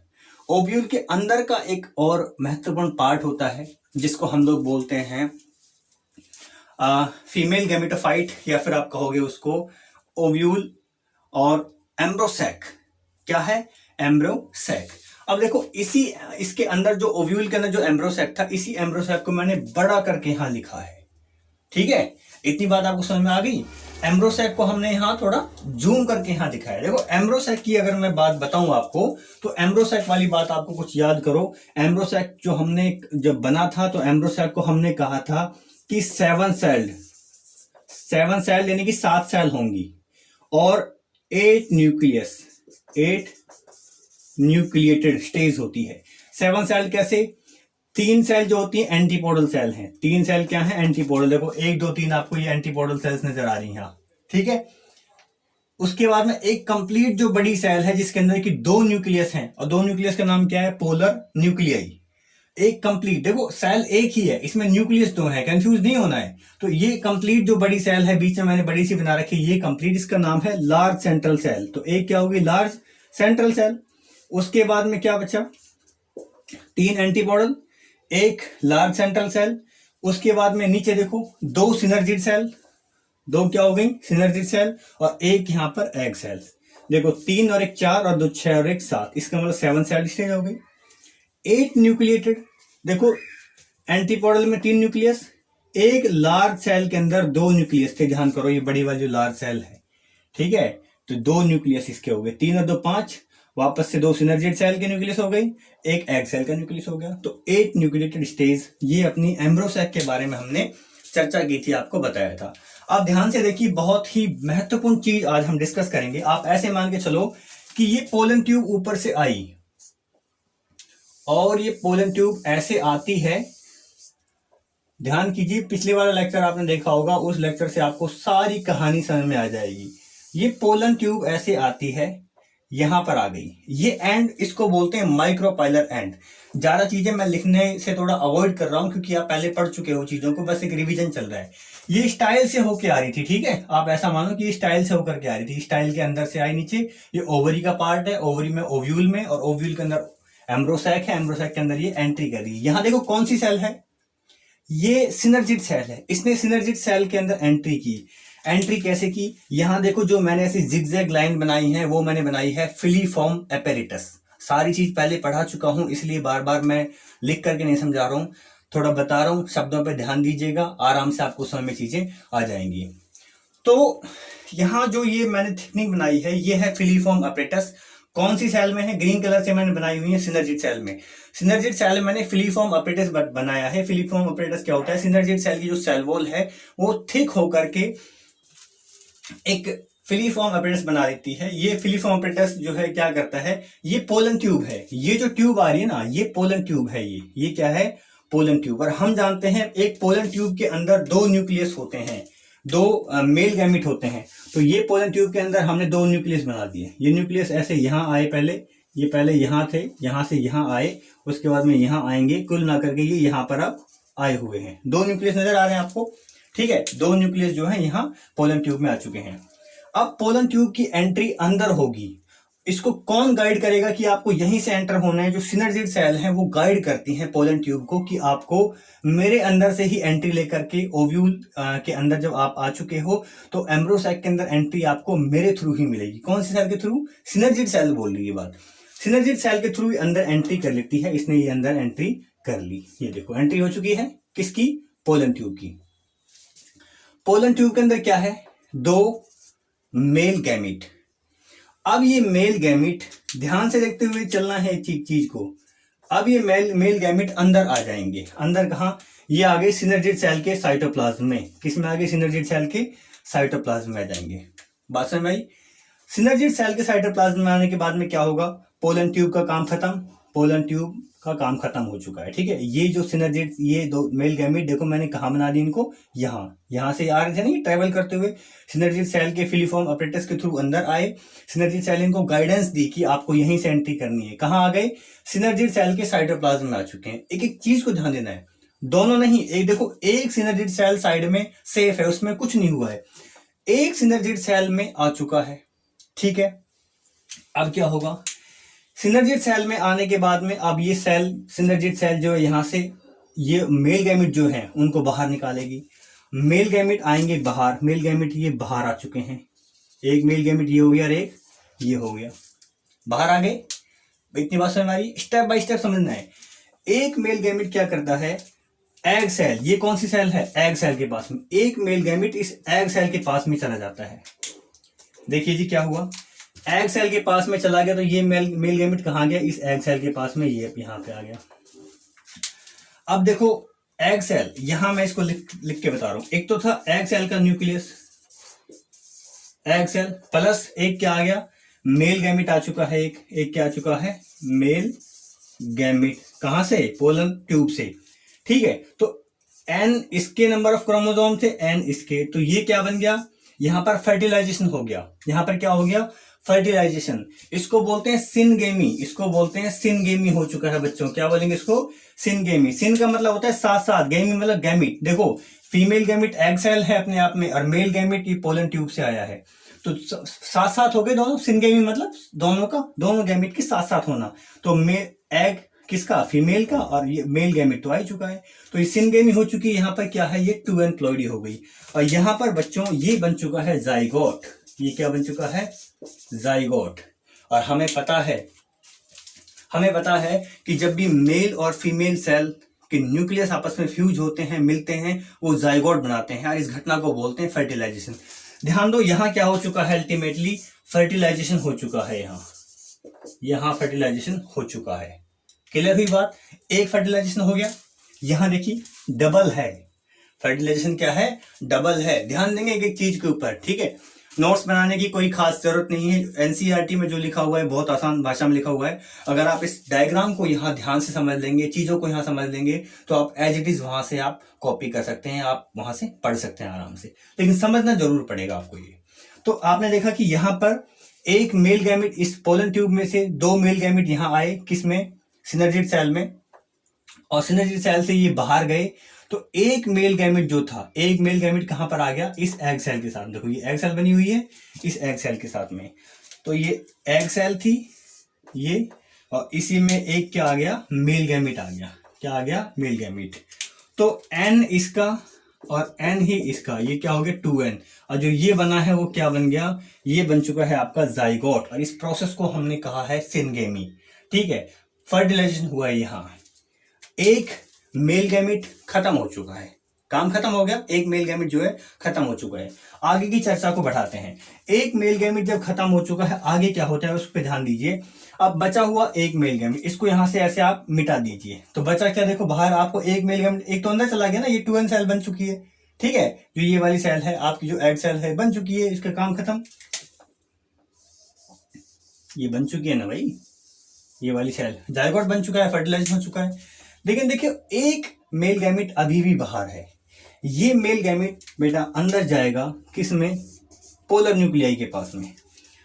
ओव्यूल के अंदर का एक और महत्वपूर्ण पार्ट होता है जिसको हम लोग बोलते हैं फीमेल गैमेटोफाइट, या फिर आप कहोगे उसको ओव्यूल और एम्ब्रोसैक। क्या है? एम्ब्रोसैक। अब देखो इसके अंदर जो ओव्यूल के अंदर जो एम्ब्रोसैक था, इसी एम्ब्रोसैक को मैंने बड़ा करके यहां लिखा है। ठीक है, इतनी बात आपको समझ में आ गई। एम्ब्रोसैक को हमने यहाँ थोड़ा जूम करके यहाँ दिखाया। देखो एम्ब्रोसैक की अगर मैं बात बताऊं आपको, तो एम्ब्रोसैक वाली बात आपको कुछ याद करो। एम्ब्रोसैक जो हमने जब बना था, तो एम्ब्रोसैक को हमने कहा था कि 7 सेल यानी कि 7 सेल होंगी और 8 न्यूक्लिएटेड स्टेज होती है। 7 सेल कैसे? 3 सेल जो होती है एंटीपोडल सेल हैं। 3 सेल क्या है? एंटीपोडल। देखो 1 2 3 आपको ये एंटीपोडल सेल्स नजर आ रही हैं। ठीक है, उसके बाद में एक कंप्लीट जो बड़ी सेल है जिसके अंदर की 2 न्यूक्लियस हैं, और 2 न्यूक्लियस का नाम क्या है? Polar nuclei. एक कंप्लीट, देखो सेल एक ही है, इसमें न्यूक्लियस 2 है, कंफ्यूज नहीं होना है। तो ये कंप्लीट जो बड़ी सेल है, बीच में मैंने बड़ी सी बना रखी है, ये कंप्लीट, इसका नाम है लार्ज सेंट्रल सेल। तो एक क्या होगी? Large central cell. उसके बाद में क्या बचा, 3 एंटीपोडल, एक लार्ज सेंट्रल सेल। उसके बाद में नीचे देखो 2 सिनर्जिड सेल, 2 क्या हो गई सिनर्जिड सेल, और एक यहां पर एग सेल। देखो 3 और 1 4 और 2 6 और 1 7, इसका मतलब 7 सेल स्टेज हो गई। 8 न्यूक्लिएटेड, देखो एंटीपोडल में 3 न्यूक्लियस, एक लार्ज सेल के अंदर 2 न्यूक्लियस थे। ध्यान करो ये बड़ी वाली जो लार्ज सेल है, ठीक है, तो 2 न्यूक्लियस इसके हो गए, 3 और 2 5, वापस से 2 सिनर्जिड सेल के न्यूक्लियस हो गई, एक एग सेल का न्यूक्लियस हो गया। तो 8 न्यूक्लिएटेड स्टेज, ये अपनी एम्ब्रोसैक के बारे में हमने चर्चा की थी, आपको बताया था। अब ध्यान से देखिए, बहुत ही महत्वपूर्ण चीज आज हम डिस्कस करेंगे। आप ऐसे मान के चलो कि ये पोलन ट्यूब ऊपर से आई और ये पोलन ट्यूब ऐसे आती है। ध्यान कीजिए, पिछले वाला लेक्चर आपने देखा होगा, उस लेक्चर से आपको सारी कहानी समझ में आ जाएगी। ये पोलन ट्यूब ऐसे आती है, यहां पर आ गई, ये एंड इसको बोलते हैं माइक्रोपाइलर एंड। ज्यादा चीजें मैं लिखने से थोड़ा अवॉइड कर रहा हूं क्योंकि आप पहले पढ़ चुके हो चीजों को, बस एक रिवीजन चल रहा है। ये स्टाइल से होके आ रही थी, ठीक है, आप ऐसा मानो कि स्टाइल से होकर के आ रही थी, स्टाइल के अंदर से आई नीचे। ये ओवरी का पार्ट है, ओवरी में ओव्यूल में, और ओव्यूल के अंदर एम्ब्रोसैक है, एम्ब्रोसैक के अंदर ये एंट्री कर रही है। यहां देखो कौन सी सेल है, ये सिनर्जिड सेल है, इसने सिनर्जिड सेल के अंदर एंट्री की। एंट्री कैसे की, यहां देखो जो मैंने ऐसी जिगजैग लाइन बनाई है वो मैंने बनाई है फिलीफॉर्म एपेरेटस। सारी चीज पहले पढ़ा चुका हूं, इसलिए बार बार मैं लिख करके नहीं समझा रहा हूं, थोड़ा बता रहा हूं, शब्दों पे ध्यान दीजिएगा, आराम से आपको समझ में चीजें आ जाएंगी। तो यहां जो ये मैंने थिकनिंग बनाई है, ये है फिलीफॉर्म एपेरेटस। कौन सी सेल में है, ग्रीन कलर से मैंने बनाई हुई है सिनर्जिड सेल में। सिनर्जिड सेल में मैंने फिलीफॉर्म एपेरेटस बनाया है। फिलीफॉर्म एपेरेटस क्या होता है, सिनर्जिड सेल की जो सेल वॉल है वो थिक होकर के एक फिलीफॉर्म एपेरेटस बना देती है। ये फिलीफॉर्म एपेरेटस जो है क्या करता है, ये पोलन ट्यूब है, ये जो ट्यूब आ रही है ना, ये पोलन ट्यूब है। ये क्या है, पोलन ट्यूब। और हम जानते हैं एक पोलन ट्यूब के अंदर 2 न्यूक्लियस होते हैं, 2 मेल गैमेट होते हैं। तो ये पोलन ट्यूब के अंदर हमने 2 न्यूक्लियस बना दिए। ये न्यूक्लियस ऐसे यहां आए, पहले ये पहले यहां थे, यहां से यहां आए, उसके बाद में यहां आएंगे, कुल ना करके ये यहां पर अब आए हुए हैं। 2 न्यूक्लियस नजर आ रहे हैं आपको, ठीक है, 2 न्यूक्लियस जो है यहाँ पोलन ट्यूब में आ चुके हैं। अब पोलन ट्यूब की एंट्री अंदर होगी, इसको कौन गाइड करेगा कि आपको यहीं से एंटर होना है, जो सिनर्जिड सेल हैं वो गाइड करती हैं पोलन ट्यूब को कि आपको मेरे अंदर से ही एंट्री लेकर के ओव्यूल के अंदर जब आप आ चुके हो तो एम्ब्रोसैक के अंदर एंट्री आपको मेरे थ्रू ही मिलेगी। कौन सी सेल के थ्रू, सिनर्जिड सेल बोल रही है बात, सिनर्जिड सेल के थ्रू अंदर एंट्री कर लेती है। इसने ये अंदर एंट्री कर ली, ये देखो एंट्री हो चुकी है किसकी, पोलन ट्यूब की। पोलन ट्यूब के अंदर क्या है, 2 मेल गैमेट। अब ये मेल गैमेट, ध्यान से देखते हुए चलना है चीज को। अब ये मेल गैमेट अंदर आ जाएंगे। अंदर कहां, ये आ गए सिनर्जिड सेल के साइटोप्लाज्म में। किस में आ गए, सिनर्जिड सेल के साइटोप्लाज्म में आ जाएंगे। बात समझ में आई। सिनर्जिड सेल के साइटोप्लाज्म में आने के बाद में क्या होगा, पोलन ट्यूब का काम खत्म, पोलन ट्यूब का काम खत्म हो चुका है, ठीक है। ये जो सिनर्जिड, ये 2 मेल गैमेट देखो मैंने कहा बना दी इनको, यहां से आ रहे थे नहीं ट्रेवल करते हुए, सिनर्जिड सेल के फिलीफॉर्म एपेरेटस के थ्रू अंदर आए। सिनर्जिड सेल इनको गाइडेंस दी कि आपको यहीं से एंट्री करनी है। कहां आ गए, सिनर्जिड सेल के साइटोप्लाज्म में आ चुके हैं। एक एक चीज को ध्यान देना है, दोनों नहीं, एक देखो एक सिनर्जिड सेल साइड में सेफ है, उसमें कुछ नहीं हुआ है, एक सिनर्जिड सेल में आ चुका है, ठीक है। अब क्या होगा, सिनर्जिड सेल में आने के बाद में अब ये सेल, सिनर्जिड सेल जो है यहां से ये मेल गैमेट जो है उनको बाहर निकालेगी। मेल गैमेट आएंगे बाहर, मेल गैमेट ये बाहर आ चुके हैं, एक मेल गैमेट ये हो गया और एक ये हो गया, बाहर आ गए। इतनी बात समझ में आ रही, स्टेप बाय स्टेप समझना है। एक मेल गैमेट क्या करता है, एग सेल, ये कौन सी सेल है, एग सेल के पास में, एक मेल गैमेट इस एग सेल के पास में चला जाता है। देखिए जी क्या हुआ, एग सेल के पास में चला गया, तो ये मेल गैमेट कहां गया, इस एग सेल के पास में, ये यहां पे आ गया। अब देखो एग सेल, यहां मैं इसको लिख के बता रहा हूं। एक तो था एग सेल का न्यूक्लियस, एग सेल प्लस एक क्या आ गया, मेल गैमेट आ चुका है, एक क्या आ चुका है, मेल गैमेट। कहां से, पोलन ट्यूब से, ठीक है। तो n इसके नंबर ऑफ क्रोमोसोम थे, n इसके, तो ये क्या बन गया, यहां पर फर्टिलाइजेशन हो गया। यहां पर क्या हो गया, फर्टिलाइजेशन। इसको बोलते हैं सिनगेमी, इसको बोलते हैं सिनगेमी हो चुका है बच्चों। क्या बोलेंगे इसको, सिनगेमी। सिन का मतलब होता है साथ साथ, गेमी मतलब गैमिट। देखो फीमेल गैमिट एग सेल है अपने आप में, और मेल गैमिट ये पोलन ट्यूब से आया है। तो साथ साथ हो गए दोनों, सिनगेमी मतलब दोनों गैमेट के साथ साथ होना। तो एग किसका, फीमेल का, और ये मेल गैमेट तो आ ही चुका है। तो ये सिनगेमी हो चुकी है। यहाँ पर क्या है, ये 2n प्लॉइडी हो गई। और यहाँ पर बच्चों ये बन चुका है जाइगोट। ये क्या बन चुका है, जाइगोट। और हमें पता है कि जब भी मेल और फीमेल सेल के न्यूक्लियस आपस में फ्यूज होते हैं, मिलते हैं, वो जाइगोट बनाते हैं। और इस घटना को बोलते हैं फर्टिलाइजेशन। ध्यान दो, यहाँ क्या हो चुका है, अल्टीमेटली फर्टिलाइजेशन हो चुका है। यहाँ फर्टिलाइजेशन हो चुका है। क्लियर हुई बात, एक फर्टिलाइजेशन हो गया। यहाँ देखिए डबल है, फर्टिलाइजेशन क्या है, डबल है। ध्यान देंगे एक एक चीज के ऊपर, ठीक है। नोट्स बनाने की कोई खास जरूरत नहीं है। एनसीईआरटी में जो लिखा हुआ है बहुत आसान भाषा में लिखा हुआ है। अगर आप इस डायग्राम को यहाँ ध्यान से समझ लेंगे, चीजों को यहाँ समझ लेंगे, तो आप एज इट इज वहां से आप कॉपी कर सकते हैं, आप वहां से पढ़ सकते हैं आराम से। लेकिन समझना जरूर पड़ेगा आपको ये। तो आपने देखा कि यहाँ पर एक मेल गैमेट, इस पोलन ट्यूब में से 2 मेल गैमेट यहाँ आए, किसमें, सिनर्जिड सेल में, और सिनर्जिड सेल से ये बाहर गए। तो एक मेल गैमेट जो था, एक मेल गैमेट कहां पर आ गया, इस एग सेल के साथ। देखो ये एग सेल बनी हुई है, इस एग सेल के साथ में। तो ये एग सेल थी ये, और इसी में एक क्या आ गया, मेल गैमेट आ गया। क्या आ गया, मेल गैमेट। तो n इसका और n ही इसका, ये क्या हो गया 2n। और जो ये बना है वो क्या बन गया, ये बन चुका है आपका जाइगोट। और इस प्रोसेस को हमने कहा है सिनगेमी। ठीक है, फर्टिलाइजेशन हुआ है। यहाँ एक मेल गैमेट खत्म हो चुका है, काम खत्म हो गया, एक मेल गैमेट जो है खत्म हो चुका है। आगे की चर्चा को बढ़ाते हैं। एक मेल गैमेट जब खत्म हो चुका है, आगे क्या होता है उस पर ध्यान दीजिए। अब बचा हुआ एक मेल गैमेट, इसको यहां से ऐसे आप मिटा दीजिए। तो बचा क्या, देखो बाहर आपको एक मेल गैमेट, एक तो अंदर चला गया ना, ये 2n सेल बन चुकी है। ठीक है, जो ये वाली सेल है आपकी, जो एग सेल है, बन चुकी है, इसका काम खत्म। ये बन चुकी है ना भाई, ये वाली सेल जाइगोट बन चुका है, फर्टिलाइज हो चुका है। लेकिन देखिए एक मेल गैमेट अभी भी बाहर है। ये मेल गैमेट बेटा अंदर जाएगा, किस में, पोलर न्यूक्लियाई के पास में।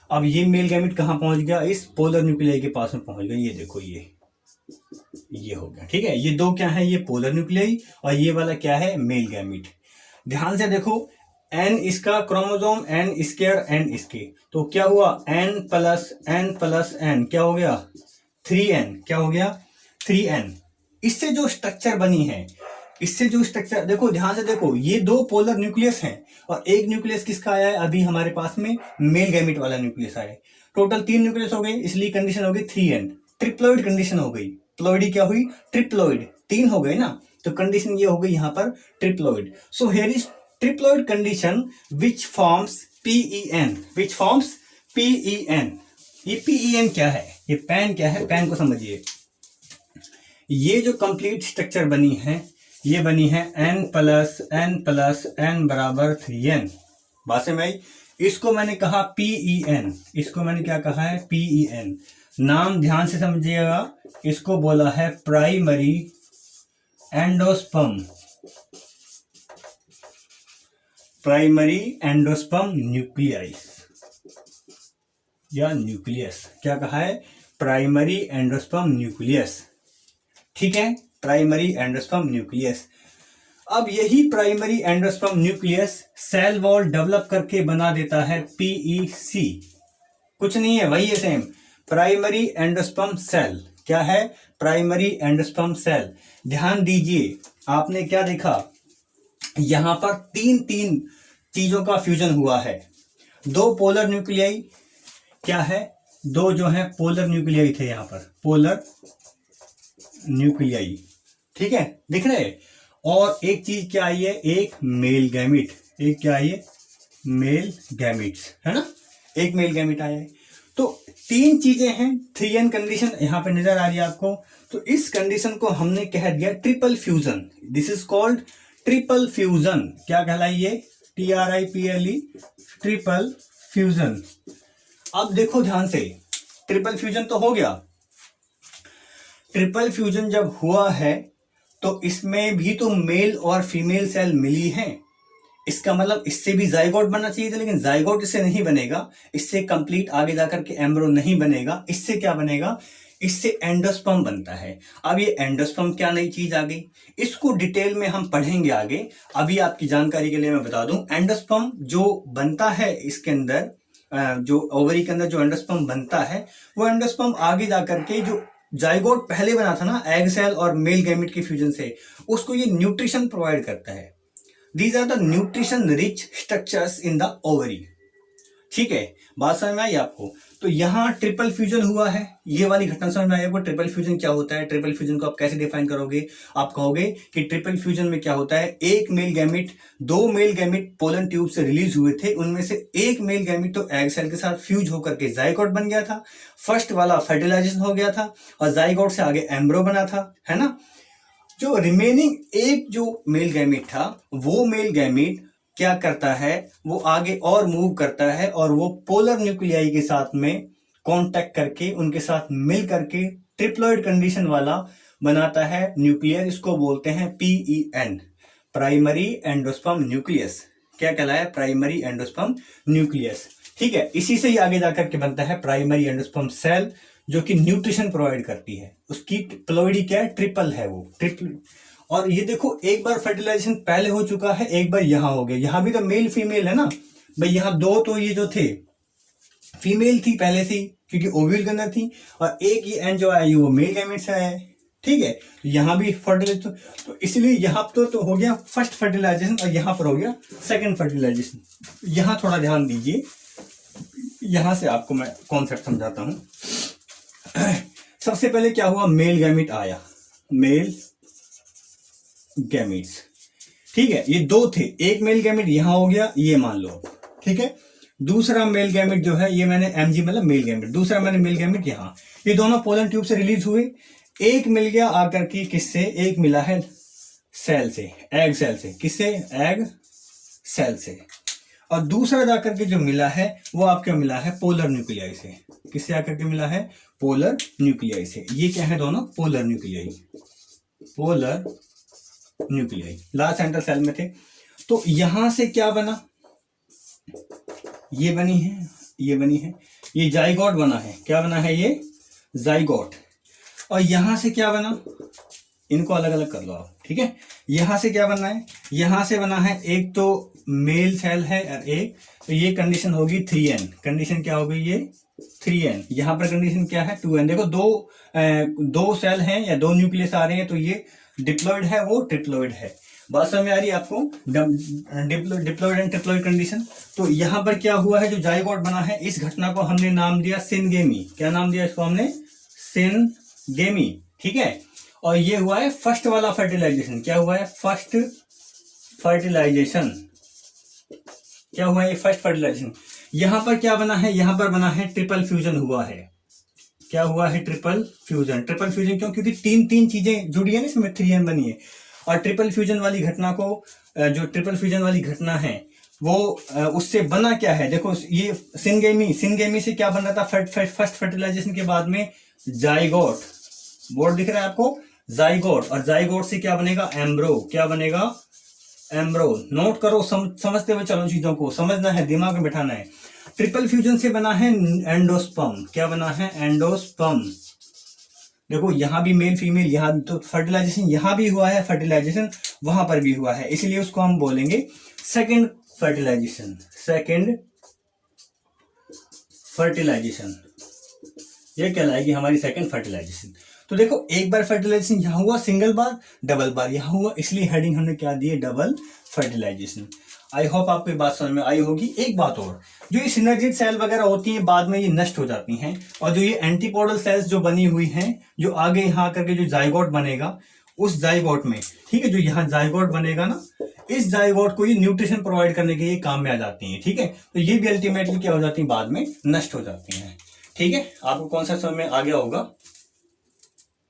अब ये मेल गैमेट कहां पहुंच गया, इस पोलर न्यूक्लियाई के पास में पहुंच गया। ये देखो ये हो गया। ठीक है, ये दो क्या है, ये पोलर न्यूक्लियाई, और ये वाला क्या है, मेल गैमेट। ध्यान से देखो, n इसका क्रोमोसोम, n स्क्वायर n इसके, तो क्या हुआ, n प्लस n क्या हो गया, 3n। क्या हो गया, 3n। इससे जो स्ट्रक्चर बनी है, इससे जो स्ट्रक्चर, देखो ध्यान से देखो, ये 2 पोलर न्यूक्लियस हैं, और एक न्यूक्लियस किसका आया है अभी हमारे पास में, मेल गैमेट वाला न्यूक्लियस आया है। टोटल 3 न्यूक्लियस हो गए, इसलिए कंडीशन हो गई 3n, ट्रिप्लॉइड कंडीशन हो गई। प्लॉइडी क्या हुई, ट्रिप्लॉइड, 3 हो गए ना, तो कंडीशन ये हो गई यहाँ पर triploid. So here is triploid condition which forms PEN, which forms PEN। ये PEN क्या है, ये पैन क्या है, पैन को समझिए। ये जो कंप्लीट स्ट्रक्चर बनी है, ये बनी है n प्लस n बराबर 3n। बात समझ आई। इसको मैंने कहा PEN, इसको मैंने क्या कहा है, PEN। नाम ध्यान से समझिएगा, इसको बोला है primary endosperm, primary endosperm nucleus या न्यूक्लियस। क्या कहा है, प्राइमरी एंडोस्पर्म न्यूक्लियस। ठीक है, प्राइमरी एंडोस्पर्म न्यूक्लियस। अब यही primary endosperm nucleus cell wall develop करके बना देता है PEC। कुछ नहीं है, वही है सेम, प्राइमरी एंडोस्पर्म सेल। क्या है, प्राइमरी एंडोस्पर्म सेल। ध्यान दीजिए, आपने क्या देखा, यहां पर 3 चीजों का फ्यूजन हुआ है। 2 पोलर न्यूक्लियाई, क्या है, 2 जो है पोलर न्यूक्लियाई थे यहां पर, पोलर न्यूक्लियाई। ठीक है, दिख रहे। और एक चीज क्या आई है, एक मेल गैमेट, एक क्या आई है, मेल गैमेट्स, है ना, एक मेल गैमेट आया है। तो 3 चीजें हैं, 3n कंडीशन यहां पे नजर आ रही है आपको। तो इस कंडीशन को हमने कह दिया triple fusion. This is called triple fusion. क्या कहलाइए, TRIPLE, ट्रिपल फ्यूजन। अब देखो ध्यान से, ट्रिपल फ्यूजन तो हो गया। ट्रिपल फ्यूजन जब हुआ है तो इसमें भी तो मेल और फीमेल सेल मिली हैं। इसका मतलब इससे भी जाइगोट बनना चाहिए था, लेकिन जाइगोट इससे नहीं बनेगा, इससे कंप्लीट आगे जाकर के एम्ब्रो नहीं बनेगा। इससे क्या बनेगा, इससे एंडोस्पर्म बनता है। अब ये एंडोस्पर्म क्या नई चीज आ गई, इसको डिटेल में हम पढ़ेंगे आगे। अभी आपकी जानकारी के लिए मैं बता दूं, एंडोस्पर्म जो बनता है इसके अंदर, जो ओवरी के अंदर जो एंडोस्पर्म बनता है, वो एंडोस्पर्म आगे जाकर के जो जाइगोट पहले बना था ना एग सेल और मेल गैमेट के फ्यूजन से, उसको ये न्यूट्रिशन प्रोवाइड करता है। These are the nutrition rich structures in the ovary. ठीक है, बात समझ में आई आपको? तो यहाँ ट्रिपल फ्यूजन हुआ है, ये वाली घटना समझ में आई आपको? ट्रिपल फ्यूजन क्या होता है? ट्रिपल फ्यूजन को आप कैसे डिफाइन करोगे? आप कहोगे कि ट्रिपल फ्यूजन में क्या होता है, एक मेल गैमेट, दो मेल गैमेट पोलन ट्यूब से रिलीज हुए थे, उनमें से एक मेल गैमेट तो एग सेल के साथ फ्यूज होकर के जाइगोट बन गया था, फर्स्ट वाला फर्टिलाइजेशन हो गया था और जाइगोट से आगे एम्ब्रो बना था, है ना। जो रिमेनिंग एक जो मेल गैमेट था, वो मेल गैमेट क्या करता है, वो आगे और मूव करता है और वो पोलर न्यूक्लियाई के साथ में कांटेक्ट करके उनके साथ मिल करके ट्रिप्लॉइड कंडीशन वाला बनाता है न्यूक्लियस। इसको बोलते हैं PEN, प्राइमरी एंडोस्पर्म न्यूक्लियस। क्या कहलाया? Primary endosperm nucleus. ठीक है, इसी से ही आगे जाकर के बनता है प्राइमरी एंडोस्पर्म सेल, जो कि न्यूट्रिशन प्रोवाइड करती है। उसकी प्लॉइडी क्या है? ट्रिपल है वो, ट्रिपल। और ये देखो, एक बार फर्टिलाइजेशन पहले हो चुका है, एक बार यहां हो गया। यहां भी तो मेल फीमेल है ना भाई, यहां दो तो ये जो थे फीमेल थी पहले से, क्योंकि ओव्यूल के अंदर थी, और एक ये एन जो आया वो मेल गैमेट से आया है। ठीक है, यहां भी फर्टिलाइजेशन, तो इसलिए यहां तो हो गया फर्स्ट फर्टिलाइजेशन और यहां पर हो गया सेकंड फर्टिलाइजेशन। यहां थोड़ा ध्यान दीजिए, यहां से आपको मैं कॉन्सेप्ट समझाता हूं। सबसे पहले क्या हुआ, मेल गैमेट आया, मेल गैमेट्स। ठीक है, ये दो थे, एक मेल गैमेट यहां हो गया, ये मान लो। ठीक है, दूसरा मेल गैमेट जो है, ये मैंने mg मतलब मेल गैमेट, दूसरा मैंने मेल गैमेट यहां, ये दोनों पोलन ट्यूब से रिलीज हुए। एक मिल गया आकर के किससे, एक मिला है सेल से, एग सेल से। किससे? एग सेल से। और दूसरा जाकर के जो मिला है वो आपको मिला है पोलर न्यूक्लियाई से। किससे आकर के मिला है? पोलर न्यूक्लियाई से। ये क्या है? दोनों polar nuclei, polar nuclei last central cell में थे। तो यहां से क्या बना, ये बनी है, ये बनी है, ये जाइगोट बना है। क्या बना है? ये जाइगोट। और यहां से क्या बना, इनको अलग अलग कर लो आप। ठीक है, यहां से क्या बना है, यहां से बना है एक तो मेल सेल है और एक, तो ये कंडीशन होगी 3n। कंडीशन क्या होगी? ये 3n। यहां पर कंडीशन क्या है? 2n। देखो, दो सेल हैं या दो न्यूक्लियस आ रहे हैं, तो ये डिप्लॉइड है, वो ट्रिप्लॉइड है। बात समझ में आ रही है आपको? Diploid and triploid condition. तो यहां पर क्या हुआ है, जो जाइगोट बना है, इस घटना को हमने नाम दिया सिनगेमी। क्या नाम दिया इसको हमने? सिनगेमी। ठीक है, और ये हुआ है फर्स्ट वाला फर्टिलाइजेशन। क्या हुआ है? First fertilization. क्या हुआ है? First fertilization. यहां पर क्या बना है? यहां पर बना है ट्रिपल फ्यूजन हुआ है। क्या हुआ है? Triple fusion. ट्रिपल फ्यूजन क्यों? क्योंकि तीन तीन चीजें जुड़ी है ना इसमें, 3n बनी है। और ट्रिपल फ्यूजन वाली घटना को, जो ट्रिपल फ्यूजन वाली घटना है वो उससे बना क्या है? देखो, ये सिनगेमी से क्या बन रहा था? फर्स्ट फर्टिलाइजेशन के बाद में जाइगोट, बोर्ड दिख रहा है आपको? जाइगोट। और जाइगोट से क्या बनेगा? एम्ब्रो। क्या बनेगा? एम्ब्रो। नोट करो, समझते हुए चलो, चीजों को समझना है, दिमाग में बैठाना है। ट्रिपल फ्यूजन से बना है एंडोस्पर्म। क्या बना है? एंडोस्पर्म। देखो, यहां भी मेल फीमेल, यहां तो फर्टिलाइजेशन, यहां भी हुआ है फर्टिलाइजेशन, वहां पर भी हुआ है, इसलिए उसको हम बोलेंगे सेकंड फर्टिलाइजेशन। सेकंड फर्टिलाइजेशन ये कहलाएगी हमारी सेकंड फर्टिलाइजेशन। तो देखो, एक बार फर्टिलाइजेशन यहां हुआ, सिंगल बार, डबल बार यहां हुआ, इसलिए हेडिंग हमने क्या दी है? Double fertilisation. आई होप आपको ये बात समझ में आई होगी। एक बात और, जो ये सिनर्जिड सेल वगैरह होती हैं, बाद में ये नष्ट हो जाती हैं, और जो ये एंटीपोडल सेल्स जो बनी हुई हैं, जो आगे यहाँ करके जो जाइगोट बनेगा, उस जाइगोट में, ठीक है, जो यहाँ जाइगोट बनेगा ना, इस जाइगोट को ये न्यूट्रिशन प्रोवाइड करने के लिए काम में आ जाती हैं। ठीक है, तो ये भी अल्टीमेटली क्या हो जाती है? बाद में नष्ट हो जाती हैं। ठीक है, आपको कौन सा समझ में आ गया होगा?